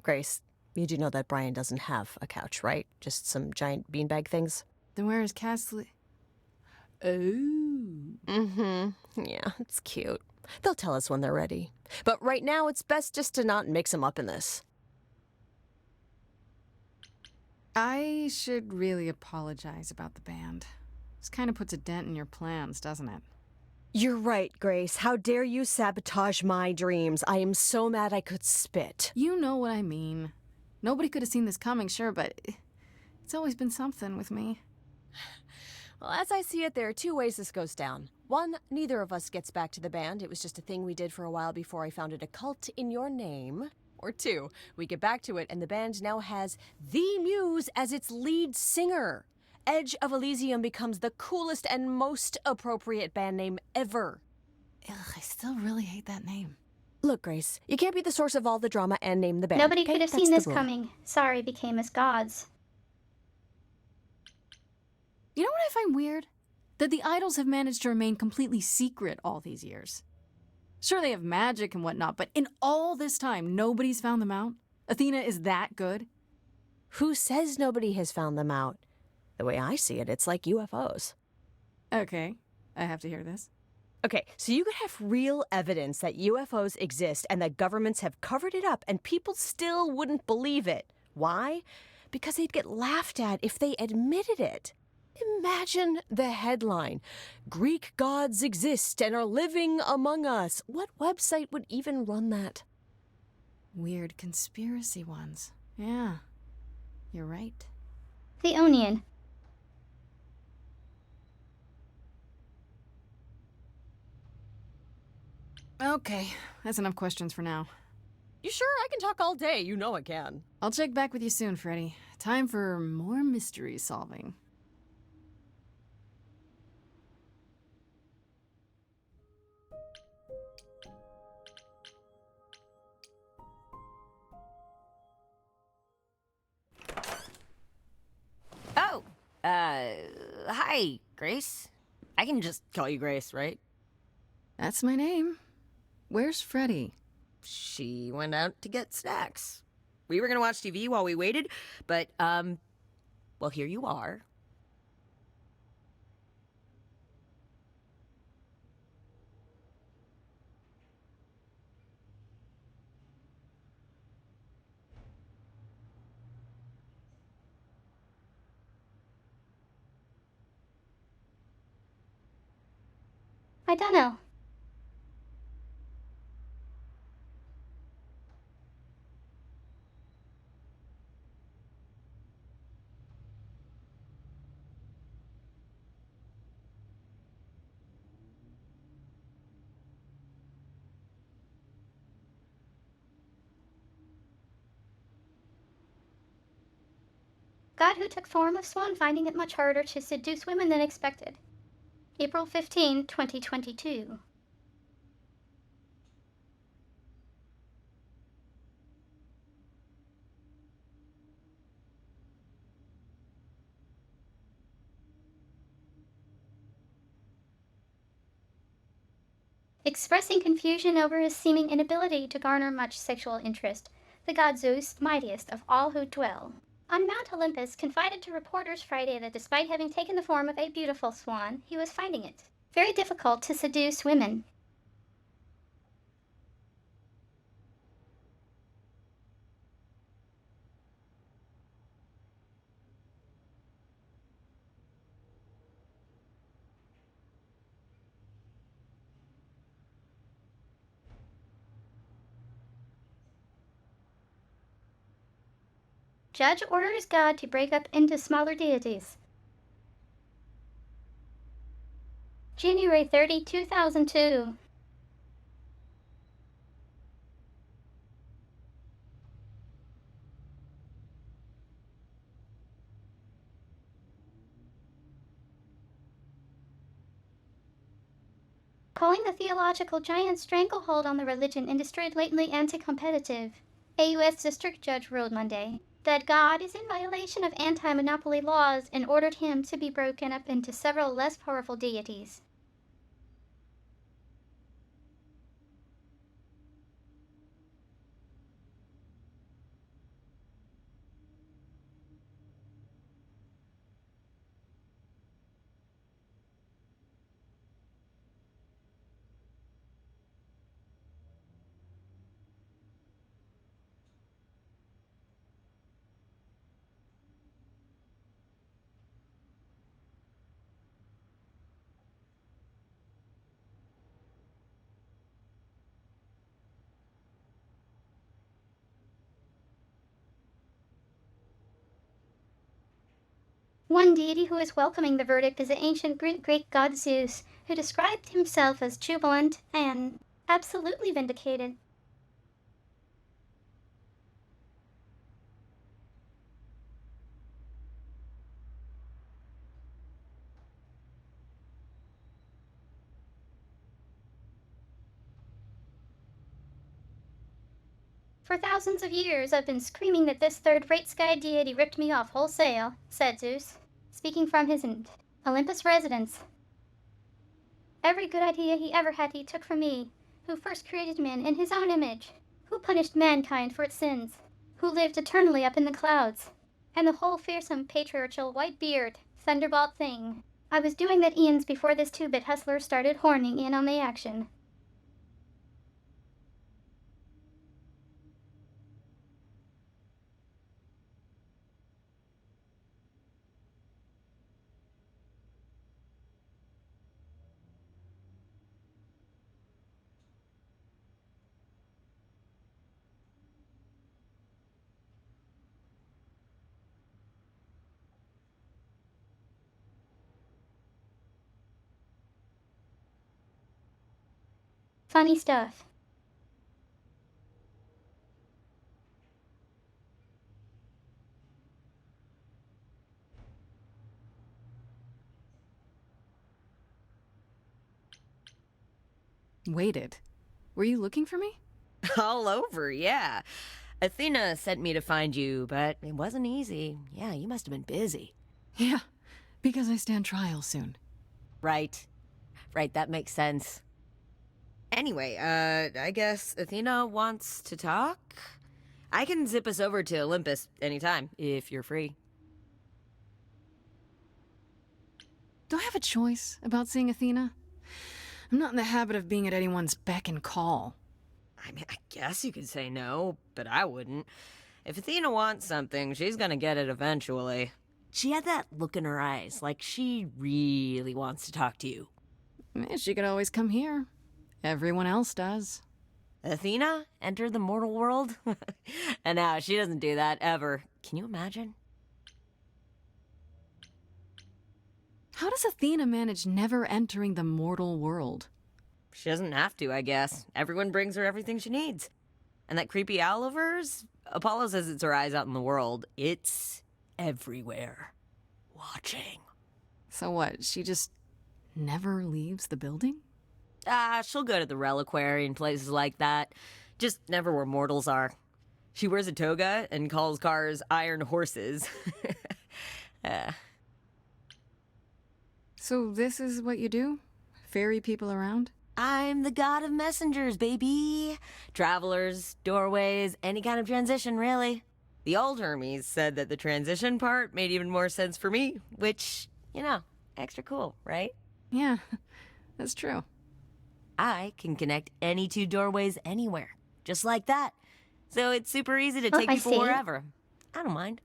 Speaker 3: Grace, you do know that Brian doesn't have a couch, right? Just some giant beanbag things?
Speaker 5: Then where is Kaz
Speaker 3: Yeah, it's cute. They'll tell us when they're ready. But right now, it's best just to not mix them up in this.
Speaker 5: I should really apologize about the band. This kind of puts a dent in your plans, doesn't it?
Speaker 3: You're right, Grace. How dare you sabotage my dreams? I am so mad I could spit.
Speaker 5: You know what I mean. Nobody could have seen this coming, sure, but it's always been something with me.
Speaker 3: Well, as I see it, there are two ways this goes down. One, neither of us gets back to the band. It was just a thing we did for a while before I founded a cult in your name. Or two, we get back to it and the band now has the Muse as its lead singer. Edge of Elysium becomes the coolest and most appropriate band name ever.
Speaker 5: Ugh, I still really hate that name.
Speaker 3: Look, Grace, you can't be the source of all the drama and name the band.
Speaker 1: Nobody
Speaker 3: okay?
Speaker 1: could have
Speaker 3: That's
Speaker 1: seen
Speaker 3: the
Speaker 1: this
Speaker 3: rule.
Speaker 1: coming. Sorry became as gods.
Speaker 5: You know what I find weird? That the idols have managed to remain completely secret all these years. Sure, they have magic and whatnot, but in all this time, nobody's found them out? Athena is that good?
Speaker 3: Who says nobody has found them out? The way I see it, it's like UFOs.
Speaker 5: Okay, I have to hear this.
Speaker 3: Okay, so you could have real evidence that UFOs exist and that governments have covered it up and people still wouldn't believe it. Why? Because they'd get laughed at if they admitted it. Imagine the headline, Greek gods exist and are living among us. What website would even run that?
Speaker 5: Weird conspiracy ones. Yeah, you're right.
Speaker 1: The Onion.
Speaker 5: Okay, that's enough questions for now.
Speaker 3: You sure? I can talk all day. You know I can.
Speaker 5: I'll check back with you soon, Freddy. Time for more mystery solving.
Speaker 8: Oh, hi, Grace. I can just call you Grace, right?
Speaker 5: That's my name. Where's Freddy?
Speaker 8: She went out to get snacks. We were gonna watch TV while we waited, but, well, here you are.
Speaker 1: I don't know. God who took form of swan finding it much harder to seduce women than expected. April 15, 2022. Expressing confusion over his seeming inability to garner much sexual interest, the god Zeus, mightiest of all who dwell on Mount Olympus, confided to reporters Friday that despite having taken the form of a beautiful swan, he was finding it very difficult to seduce women. Judge orders God to break up into smaller deities. January 30, 2002. Calling the theological giant's stranglehold on the religion industry blatantly anti-competitive, a U.S. district judge ruled Monday that God is in violation of anti-monopoly laws and ordered him to be broken up into several less powerful deities. One deity who is welcoming the verdict is the ancient Greek god Zeus, who described himself as jubilant and absolutely vindicated. For thousands of years I've been screaming that this third-rate sky deity ripped me off wholesale, said Zeus, speaking from his Olympus residence. Every good idea he ever had he took from me, who first created man in his own image, who punished mankind for its sins, who lived eternally up in the clouds, and the whole fearsome patriarchal white-beard, thunderbolt thing. I was doing that eons before this two-bit hustler started horning in on the action. Funny stuff.
Speaker 5: Waited. Were you looking for me?
Speaker 8: All over, yeah. Athena sent me to find you, but it wasn't easy. Yeah, you must have been busy.
Speaker 5: Yeah, because I stand trial soon.
Speaker 8: Right. Right, that makes sense. Anyway, I guess Athena wants to talk? I can zip us over to Olympus anytime, if you're free.
Speaker 5: Do I have a choice about seeing Athena? I'm not in the habit of being at anyone's beck and call.
Speaker 8: I mean, I guess you could say no, but I wouldn't. If Athena wants something, she's gonna get it eventually. She had that look in her eyes, like she really wants to talk to you.
Speaker 5: She could always come here. Everyone else does.
Speaker 8: Athena entered the mortal world? And now she doesn't do that ever. Can you imagine?
Speaker 5: How does Athena manage never entering the mortal world?
Speaker 8: She doesn't have to, I guess. Everyone brings her everything she needs. And that creepy owl of hers? Apollo says it's her eyes out in the world. It's everywhere. Watching.
Speaker 5: So what, she just never leaves the building?
Speaker 8: She'll go to the reliquary and places like that. Just never where mortals are. She wears a toga and calls cars iron horses.
Speaker 5: So this is what you do? Ferry people around?
Speaker 8: I'm the god of messengers, baby. Travelers, doorways, any kind of transition, really. The old Hermes said that the transition part made even more sense for me, which, you know, extra cool, right?
Speaker 5: Yeah, that's true.
Speaker 8: I can connect any two doorways anywhere, just like that. So it's super easy to
Speaker 1: Oh,
Speaker 8: take
Speaker 1: I
Speaker 8: people
Speaker 1: see.
Speaker 8: wherever. I don't mind.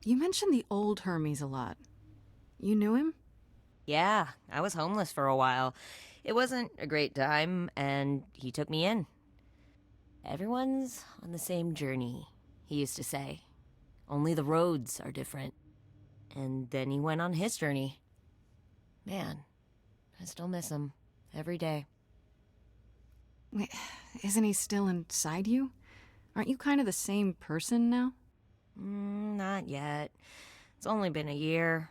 Speaker 5: You mentioned the old Hermes a lot. You knew him?
Speaker 8: Yeah, I was homeless for a while. It wasn't a great time, and he took me in. Everyone's on the same journey, he used to say. Only the roads are different. And then he went on his journey. Man, I still miss him every day.
Speaker 5: Wait, isn't he still inside you? Aren't you kind of the same person now?
Speaker 8: Not yet. It's only been a year.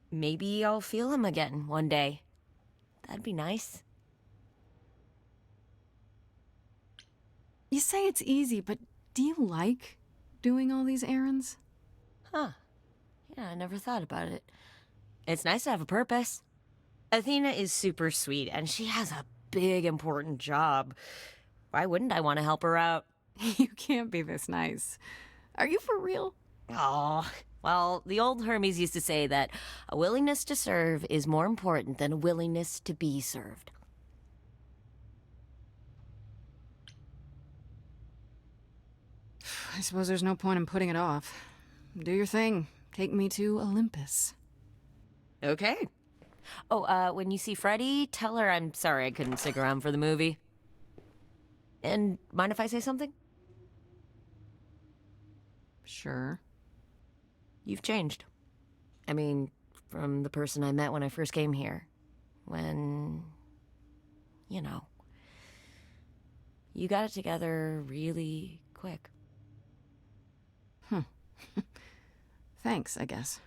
Speaker 8: Maybe I'll feel him again one day. That'd be nice.
Speaker 5: You say it's easy, but do you like doing all these errands?
Speaker 8: Huh. Yeah, I never thought about it. It's nice to have a purpose. Athena is super sweet, and she has a big, important job. Why wouldn't I want to help her out?
Speaker 5: You can't be this nice. Are you for real?
Speaker 8: Oh, well, the old Hermes used to say that a willingness to serve is more important than a willingness to be served.
Speaker 5: I suppose there's no point in putting it off. Do your thing. Take me to Olympus.
Speaker 8: Okay. Oh, when you see Freddie, tell her I'm sorry I couldn't stick around for the movie. And mind if I say something?
Speaker 5: Sure.
Speaker 8: You've changed. I mean, from the person I met when I first came here. When, you know, you got it together really quick.
Speaker 5: Thanks, I guess.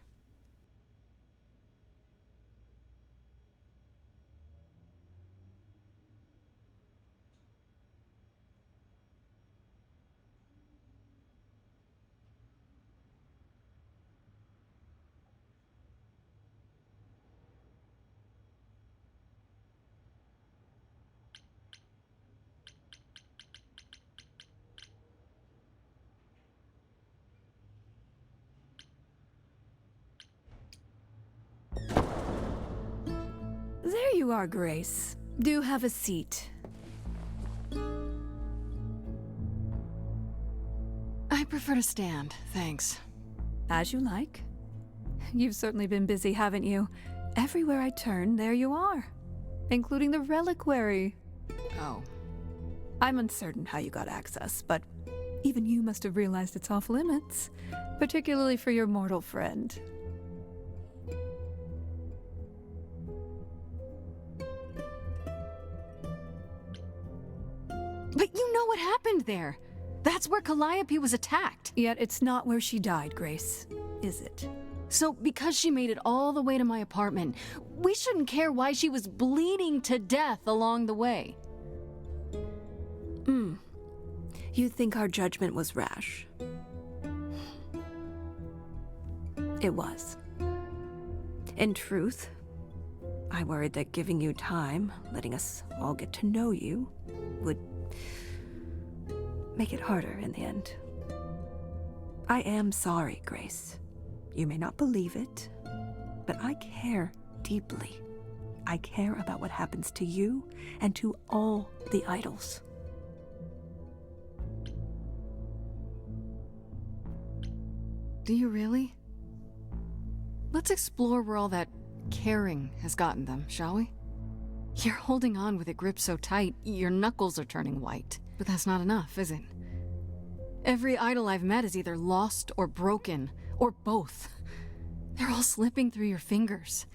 Speaker 9: There you are, Grace. Do have a seat.
Speaker 5: I prefer to stand, thanks.
Speaker 9: As you like. You've certainly been busy, haven't you? Everywhere I turn, there you are. Including the reliquary.
Speaker 5: Oh.
Speaker 9: I'm uncertain how you got access, but even you must have realized it's off limits. Particularly for your mortal friend.
Speaker 5: But you know what happened there. That's where Calliope was attacked.
Speaker 9: Yet it's not where she died, Grace, is it?
Speaker 5: So because she made it all the way to my apartment, we shouldn't care why she was bleeding to death along the way.
Speaker 9: You think our judgment was rash? It was. In truth, I worried that giving you time, letting us all get to know you, would make it harder in the end. I am sorry, Grace. You may not believe it, but I care deeply. I care about what happens to you and to all the idols.
Speaker 5: Do you really? Let's explore where all that caring has gotten them, shall we? You're holding on with a grip so tight, your knuckles are turning white. But that's not enough, is it? Every idol I've met is either lost or broken, or both. They're all slipping through your fingers.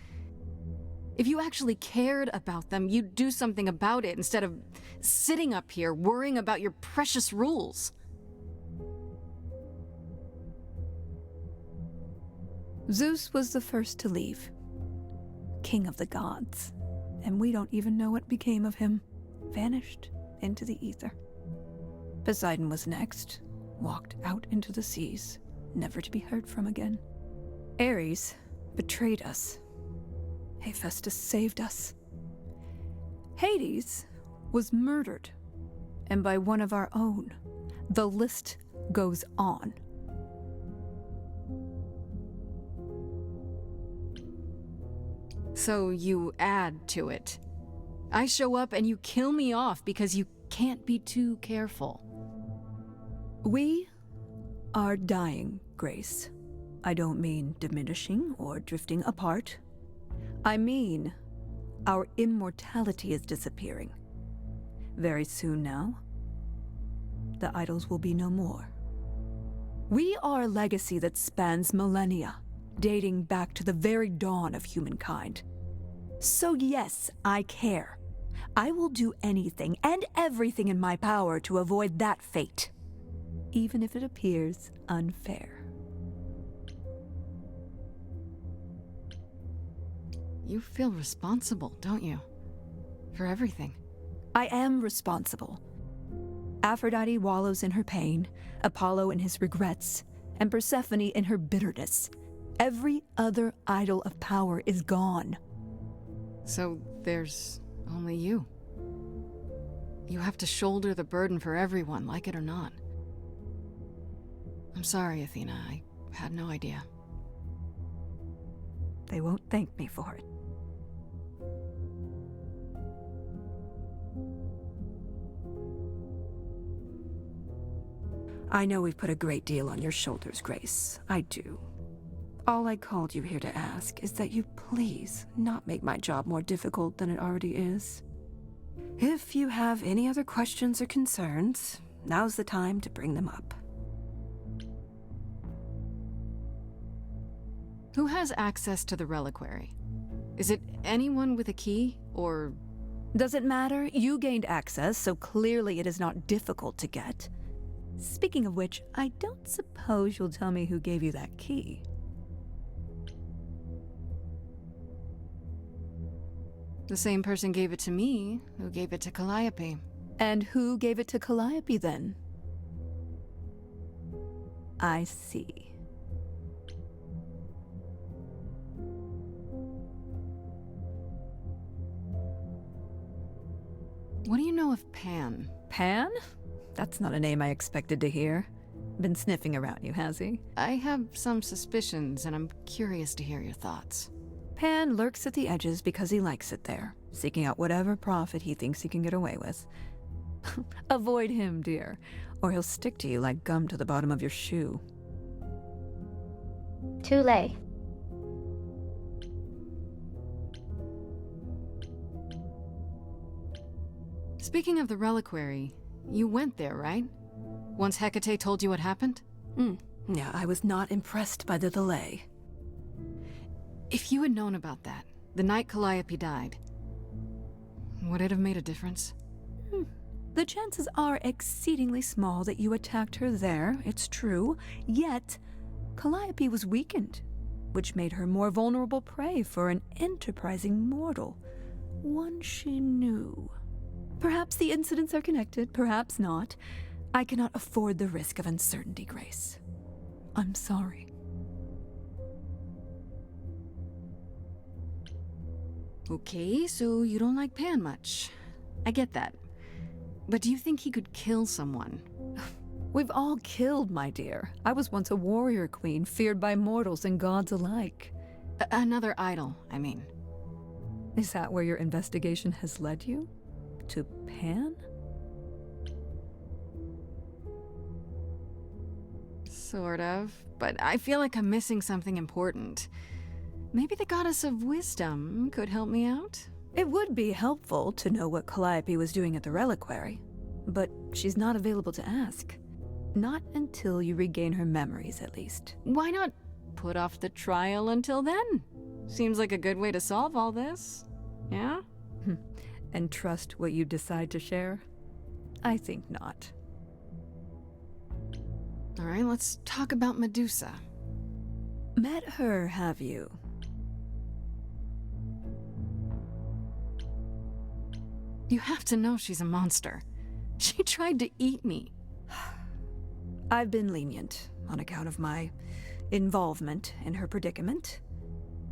Speaker 5: If you actually cared about them, you'd do something about it instead of sitting up here worrying about your precious rules.
Speaker 9: Zeus was the first to leave. King of the gods. And we don't even know what became of him. Vanished into the ether. Poseidon was next. Walked out into the seas, never to be heard from again. Ares betrayed us. Hephaestus saved us. Hades was murdered. And by one of our own. The list goes on.
Speaker 5: So you add to it. I show up and you kill me off because you can't be too careful.
Speaker 9: We are dying, Grace. I don't mean diminishing or drifting apart. I mean, our immortality is disappearing. Very soon now, the idols will be no more. We are a legacy that spans millennia, dating back to the very dawn of humankind. So yes, I care. I will do anything and everything in my power to avoid that fate, even if it appears unfair.
Speaker 5: You feel responsible, don't you? For everything.
Speaker 9: I am responsible. Aphrodite wallows in her pain, Apollo in his regrets, and Persephone in her bitterness. Every other idol of power is gone.
Speaker 5: So there's only you. You have to shoulder the burden for everyone, like it or not. I'm sorry, Athena. I had no idea.
Speaker 9: They won't thank me for it. I know we've put a great deal on your shoulders, Grace. I do. All I called you here to ask is that you please not make my job more difficult than it already is. If you have any other questions or concerns, now's the time to bring them up.
Speaker 5: Who has access to the reliquary? Is it anyone with a key, or...
Speaker 9: Does it matter? You gained access, so clearly it is not difficult to get. Speaking of which, I don't suppose you'll tell me who gave you that key.
Speaker 5: The same person gave it to me, who gave it to Calliope.
Speaker 9: And who gave it to Calliope, then? I see.
Speaker 5: What do you know of Pan?
Speaker 9: Pan? That's not a name I expected to hear. Been sniffing around you, has he?
Speaker 5: I have some suspicions, and I'm curious to hear your thoughts.
Speaker 9: Pan lurks at the edges because he likes it there, seeking out whatever profit he thinks he can get away with. Avoid him, dear, or he'll stick to you like gum to the bottom of your shoe.
Speaker 1: Too late.
Speaker 5: Speaking of the reliquary, you went there, right? Once Hecate told you what happened?
Speaker 9: Yeah, I was not impressed by the delay.
Speaker 5: If you had known about that, the night Calliope died, would it have made a difference?
Speaker 9: The chances are exceedingly small that you attacked her there, it's true. Yet, Calliope was weakened, which made her more vulnerable prey for an enterprising mortal. One she knew. Perhaps the incidents are connected, perhaps not. I cannot afford the risk of uncertainty, Grace. I'm sorry.
Speaker 5: Okay, so you don't like Pan much. I get that. But do you think he could kill someone?
Speaker 9: We've all killed, my dear. I was once a warrior queen, feared by mortals and gods alike.
Speaker 5: Another idol, I mean.
Speaker 9: Is that where your investigation has led you? To Pan?
Speaker 5: Sort of, but I feel like I'm missing something important. Maybe the goddess of wisdom could help me out?
Speaker 9: It would be helpful to know what Calliope was doing at the reliquary, but she's not available to ask. Not until you regain her memories, at least.
Speaker 5: Why not put off the trial until then? Seems like a good way to solve all this. Yeah?
Speaker 9: And trust what you decide to share? I think not.
Speaker 5: All right, let's talk about Medusa.
Speaker 9: Met her, have you?
Speaker 5: You have to know she's a monster. She tried to eat me.
Speaker 9: I've been lenient on account of my involvement in her predicament,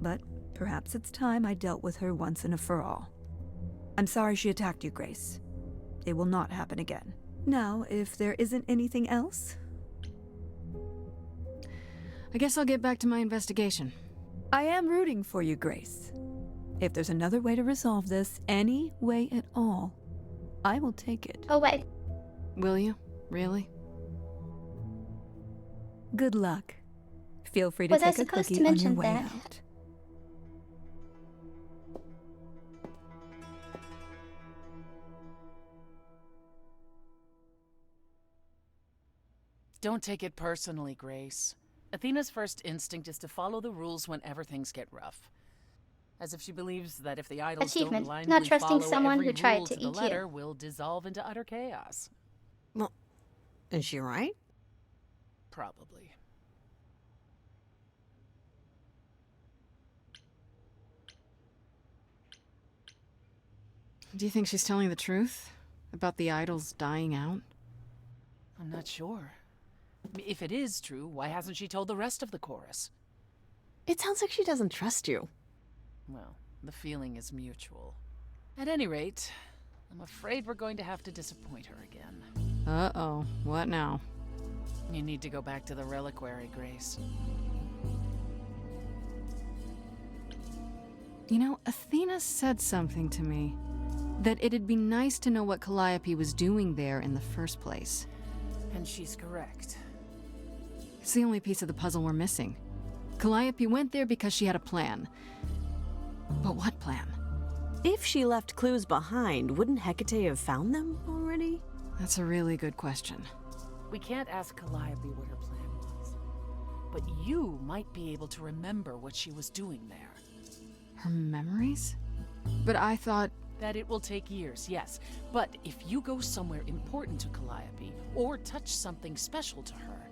Speaker 9: but perhaps it's time I dealt with her once and for all. I'm sorry she attacked you, Grace. It will not happen again. Now, if there isn't anything else,
Speaker 5: I guess I'll get back to my investigation.
Speaker 9: I am rooting for you, Grace. If there's another way to resolve this, any way at all, I will take it.
Speaker 1: Oh, wait.
Speaker 5: Will you? Really?
Speaker 9: Good luck. Feel free to
Speaker 1: Was I
Speaker 9: take a
Speaker 1: supposed to
Speaker 9: cookie on your
Speaker 1: mention
Speaker 9: way
Speaker 1: that?
Speaker 9: out.
Speaker 7: Don't take it personally, Grace. Athena's first instinct is to follow the rules whenever things get rough. As if she believes that if the idols
Speaker 1: Achievement,
Speaker 7: don't blindly
Speaker 1: not trusting
Speaker 7: follow
Speaker 1: someone
Speaker 7: every
Speaker 1: who tried
Speaker 7: rule
Speaker 1: to
Speaker 7: to the
Speaker 1: eat you.
Speaker 7: letter, will dissolve into utter chaos.
Speaker 3: Well, is she right?
Speaker 7: Probably.
Speaker 5: Do you think she's telling the truth? About the idols dying out?
Speaker 7: I'm not sure. If it is true, why hasn't she told the rest of the chorus?
Speaker 3: It sounds like she doesn't trust you.
Speaker 7: Well, the feeling is mutual. At any rate, I'm afraid we're going to have to disappoint her again.
Speaker 5: Uh-oh. What now?
Speaker 7: You need to go back to the reliquary, Grace.
Speaker 5: You know, Athena said something to me. That it'd be nice to know what Calliope was doing there in the first place.
Speaker 7: And she's correct.
Speaker 5: It's the only piece of the puzzle we're missing. Calliope went there because she had a plan. But what plan?
Speaker 3: If she left clues behind, wouldn't Hecate have found them already?
Speaker 5: That's a really good question.
Speaker 7: We can't ask Calliope what her plan was. But you might be able to remember what she was doing there.
Speaker 5: Her memories? But I thought...
Speaker 7: That it will take years, yes. But if you go somewhere important to Calliope, or touch something special to her,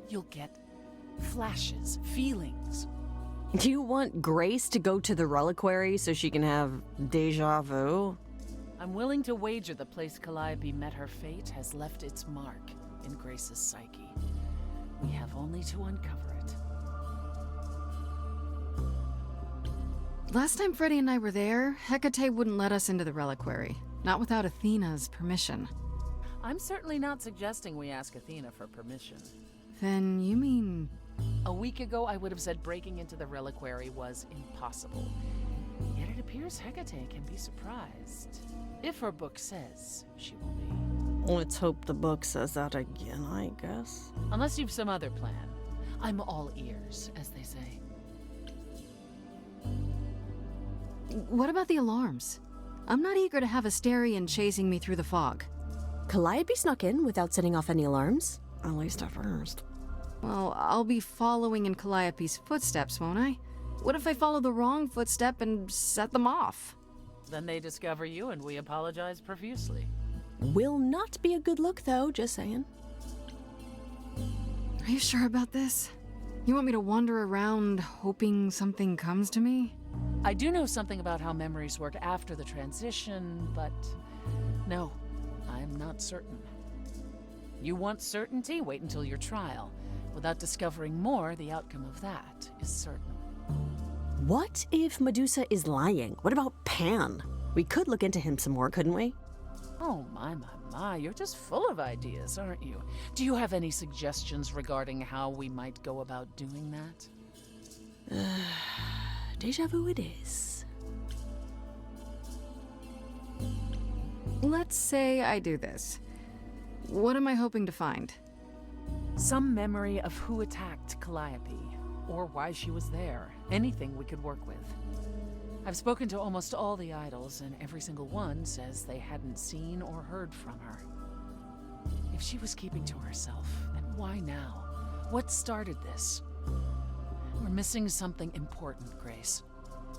Speaker 7: you'll get flashes, feelings.
Speaker 3: Do you want Grace to go to the reliquary so she can have deja vu?
Speaker 7: I'm willing to wager the place Calliope met her fate has left its mark in Grace's psyche. We have only to uncover it.
Speaker 5: Last time Freddy and I were there, Hecate wouldn't let us into the reliquary. Not without Athena's permission.
Speaker 7: I'm certainly not suggesting we ask Athena for permission.
Speaker 5: Then you mean...
Speaker 7: A week ago, I would have said breaking into the reliquary was impossible. Yet it appears Hecate can be surprised. If her book says she will be.
Speaker 3: Let's hope the book says that again, I guess.
Speaker 7: Unless you've some other plan. I'm all ears, as they say.
Speaker 5: What about the alarms? I'm not eager to have Asterion chasing me through the fog.
Speaker 3: Calliope snuck in without setting off any alarms. At least at first.
Speaker 5: Well, I'll be following in Calliope's footsteps, won't I? What if I follow the wrong footstep and set them off?
Speaker 7: Then they discover you and we apologize profusely.
Speaker 3: Will not be a good look, though, just saying.
Speaker 5: Are you sure about this? You want me to wander around hoping something comes to me?
Speaker 7: I do know something about how memories work after the transition, but no, I'm not certain. You want certainty? Wait until your trial. Without discovering more, the outcome of that is certain.
Speaker 3: What if Medusa is lying? What about Pan? We could look into him some more, couldn't we?
Speaker 7: Oh, my. My, you're just full of ideas, aren't you? Do you have any suggestions regarding how we might go about doing that?
Speaker 3: Deja vu it is.
Speaker 5: Let's say I do this. What am I hoping to find?
Speaker 7: Some memory of who attacked Calliope, or why she was there. Anything we could work with. I've spoken to almost all the idols, and every single one says they hadn't seen or heard from her. If she was keeping to herself, then why now? What started this? We're missing something important, Grace.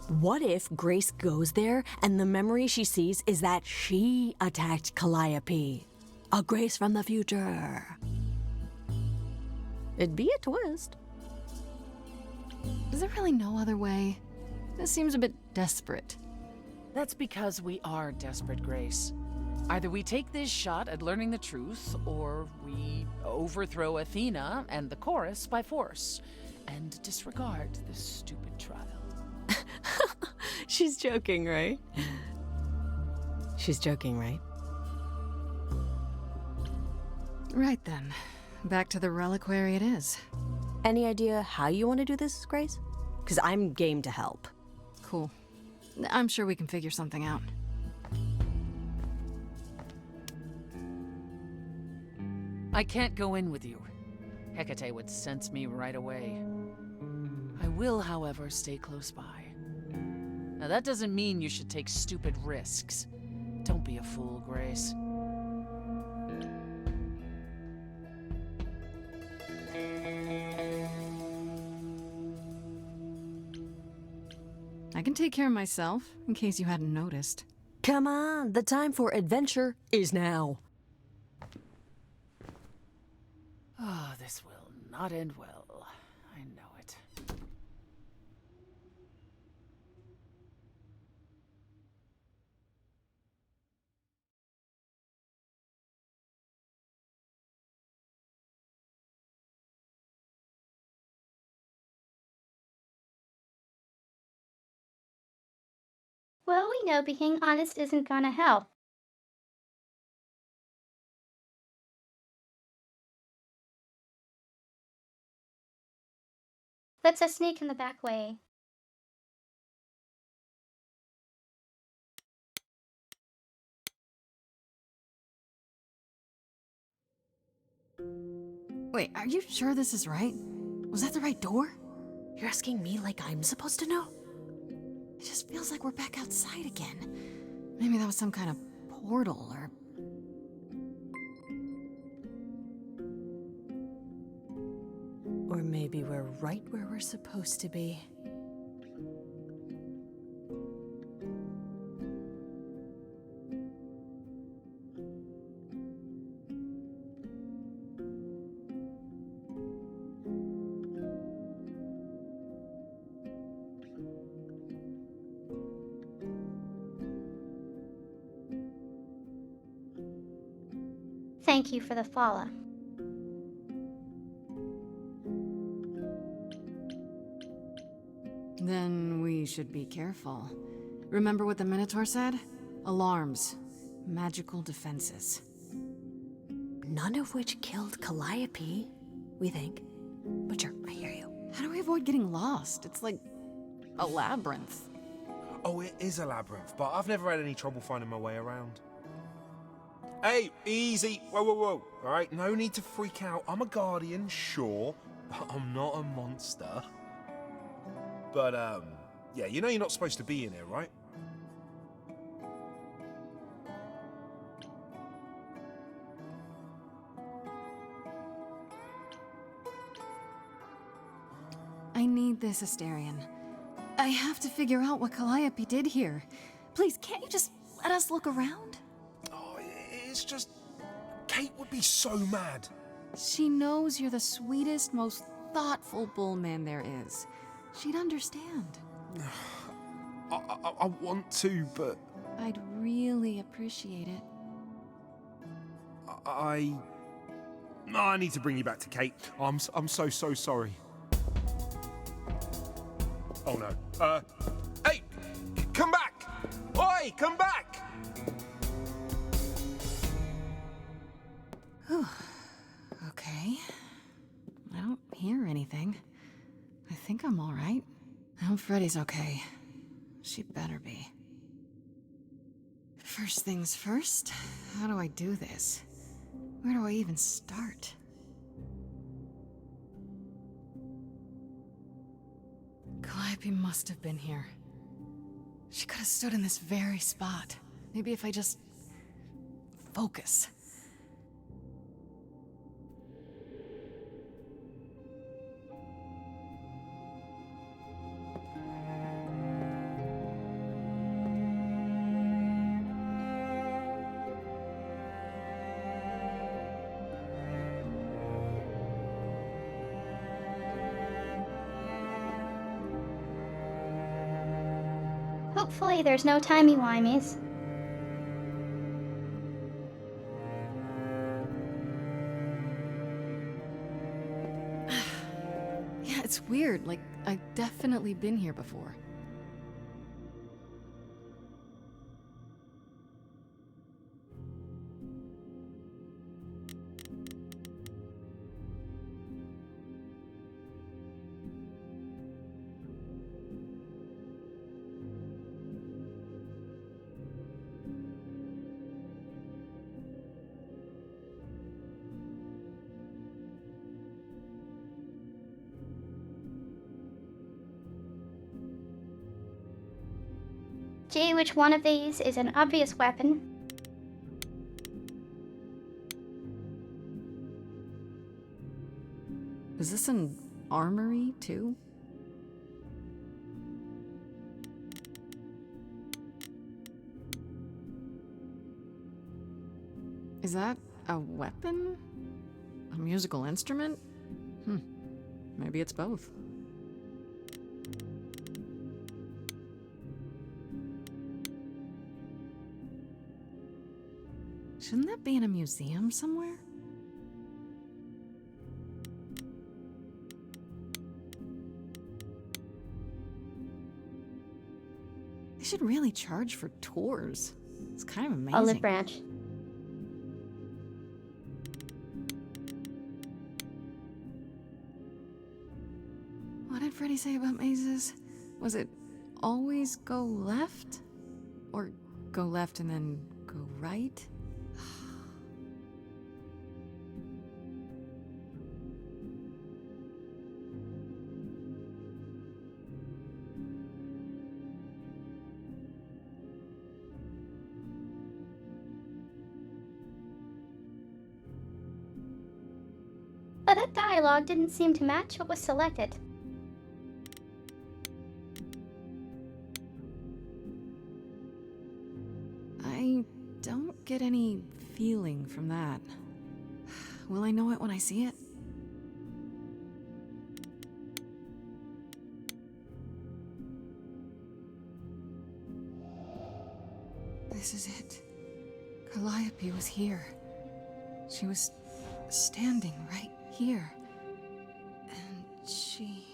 Speaker 3: What if Grace goes there and the memory she sees is that she attacked Calliope? A Grace from the future. It'd be a twist.
Speaker 5: Is there really no other way? This seems a bit desperate.
Speaker 7: That's because we are desperate, Grace. Either we take this shot at learning the truth, or we overthrow Athena and the chorus by force, and disregard this stupid trial.
Speaker 3: She's joking, right? She's joking, right?
Speaker 5: Right then. Back to the reliquary it is.
Speaker 3: Any idea how you want to do this, Grace? Because I'm game to help.
Speaker 5: Cool. I'm sure we can figure something out.
Speaker 7: I can't go in with you. Hecate would sense me right away. I will, however, stay close by. Now that doesn't mean you should take stupid risks. Don't be a fool, Grace.
Speaker 5: I can take care of myself, in case you hadn't noticed.
Speaker 3: Come on, the time for adventure is now.
Speaker 7: Oh, this will not end well. I know it.
Speaker 1: Well, we know being honest isn't gonna help. Let's sneak in the back way.
Speaker 5: Wait, are you sure this is right? Was that the right door?
Speaker 3: You're asking me like I'm supposed to know?
Speaker 5: It just feels like we're back outside again. Maybe that was some kind of portal or...
Speaker 3: Or maybe we're right where we're supposed to be.
Speaker 1: Thank you for the follow.
Speaker 5: Then we should be careful. Remember what the Minotaur said? Alarms. Magical defenses.
Speaker 3: None of which killed Calliope, we think. But sure, I hear you.
Speaker 5: How do we avoid getting lost? It's like a labyrinth.
Speaker 10: Oh, it is a labyrinth, but I've never had any trouble finding my way around. Hey, easy. Whoa, whoa, whoa. All right, no need to freak out. I'm a guardian, sure, but I'm not a monster. But, yeah, you know you're not supposed to be in here, right?
Speaker 5: I need this, Asterion. I have to figure out what Calliope did here. Please, can't you just let us look around?
Speaker 10: Oh, it's just... Kate would be so mad.
Speaker 5: She knows you're the sweetest, most thoughtful bullman there is. She'd understand.
Speaker 10: I want to, but...
Speaker 5: I'd really appreciate it.
Speaker 10: I need to bring you back to Kate. I'm so sorry. Oh no. Hey! Come back! Oi! Come back!
Speaker 5: Okay. I don't hear anything. I think I'm alright. I hope Freddy's okay. She better be. First things first, how do I do this? Where do I even start? Calliope must have been here. She could have stood in this very spot. Maybe if I just... focus.
Speaker 1: Hopefully there's no timey-wimeys.
Speaker 5: Yeah, it's weird. Like, I've definitely been here before.
Speaker 1: Gee, which one of these is an obvious weapon?
Speaker 5: Is this an armory, too? Is that a weapon? A musical instrument? Maybe it's both. Shouldn't that be in a museum somewhere? They should really charge for tours. It's kind of amazing.
Speaker 1: Olive branch.
Speaker 5: What did Freddy say about mazes? Was it always go left? Or go left and then go right?
Speaker 1: But that dialogue didn't seem to match what was selected.
Speaker 5: I don't get any feeling from that. Will I know it when I see it? This is it. Calliope was here. She was standing right here. And she...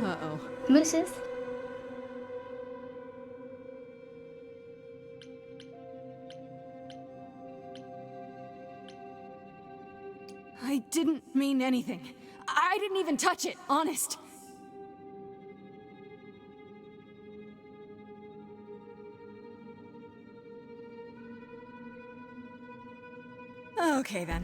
Speaker 5: Uh-oh.
Speaker 1: Mooses?
Speaker 5: I didn't mean anything. I didn't even touch it, honest. Okay, then.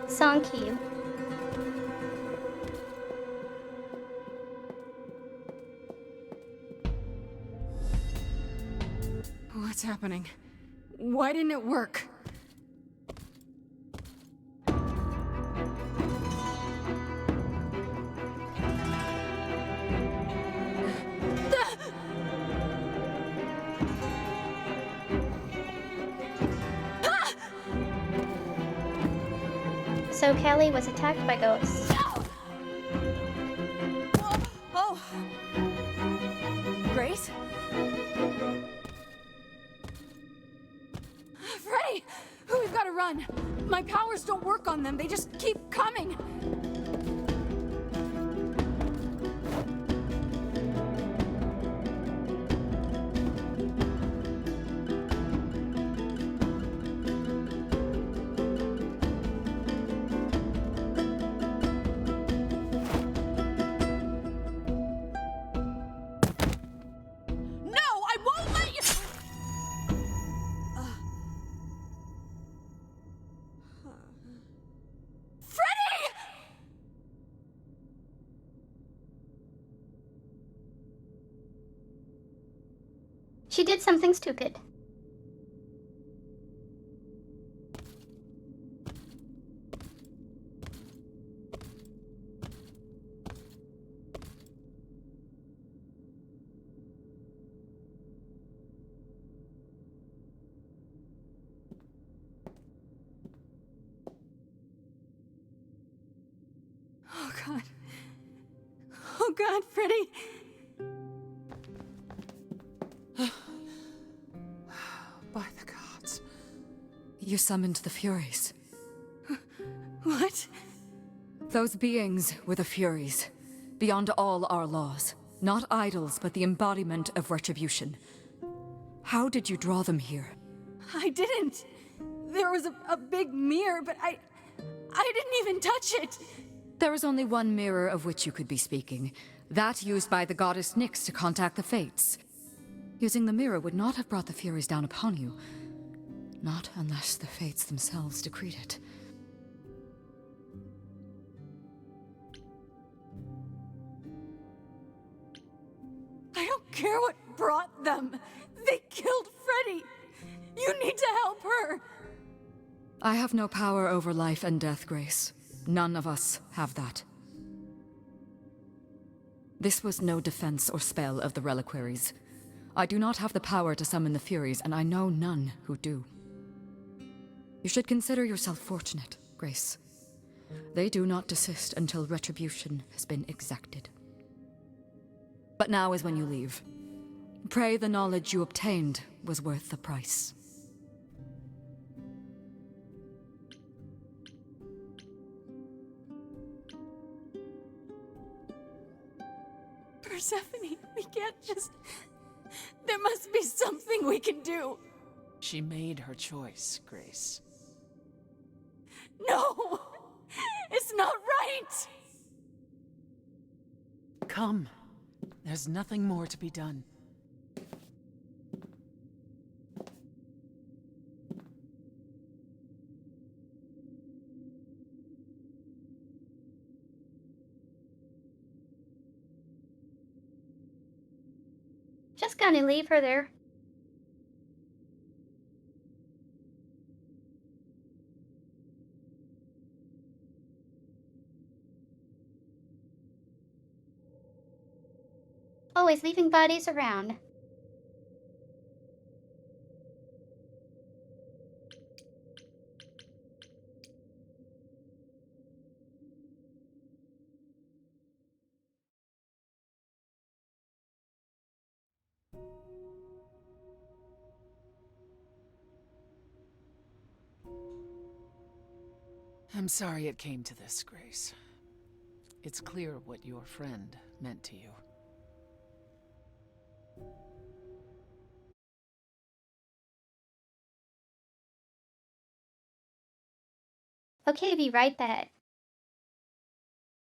Speaker 1: Song cue.
Speaker 5: What's happening? Why didn't it work?
Speaker 1: So Kelly was attacked by ghosts.
Speaker 5: Oh! Grace? Freddy! We've got to run! My powers don't work on them, they just keep coming!
Speaker 1: She did something stupid.
Speaker 5: Oh God. Oh God, Freddy!
Speaker 10: By the gods.
Speaker 11: You summoned the Furies.
Speaker 5: What?
Speaker 11: Those beings were the Furies, beyond all our laws. Not idols, but the embodiment of retribution. How did you draw them here?
Speaker 5: I didn't. There was a big mirror, but I didn't even touch it.
Speaker 11: There is only one mirror of which you could be speaking. That used by the goddess Nyx to contact the Fates. Using the mirror would not have brought the Furies down upon you. Not unless the Fates themselves decreed it.
Speaker 5: I don't care what brought them. They killed Freddy. You need to help her.
Speaker 11: I have no power over life and death, Grace. None of us have that. This was no defense or spell of the reliquaries. I do not have the power to summon the Furies, and I know none who do. You should consider yourself fortunate, Grace. They do not desist until retribution has been exacted. But now is when you leave. Pray the knowledge you obtained was worth the price.
Speaker 5: Persephone, we can't just... There must be something we can do.
Speaker 7: She made her choice, Grace.
Speaker 5: No! It's not right!
Speaker 7: Come. There's nothing more to be done.
Speaker 1: Just gonna leave her there. Always leaving bodies around.
Speaker 7: I'm sorry it came to this, Grace. It's clear what your friend meant to you.
Speaker 1: Okay, be right back.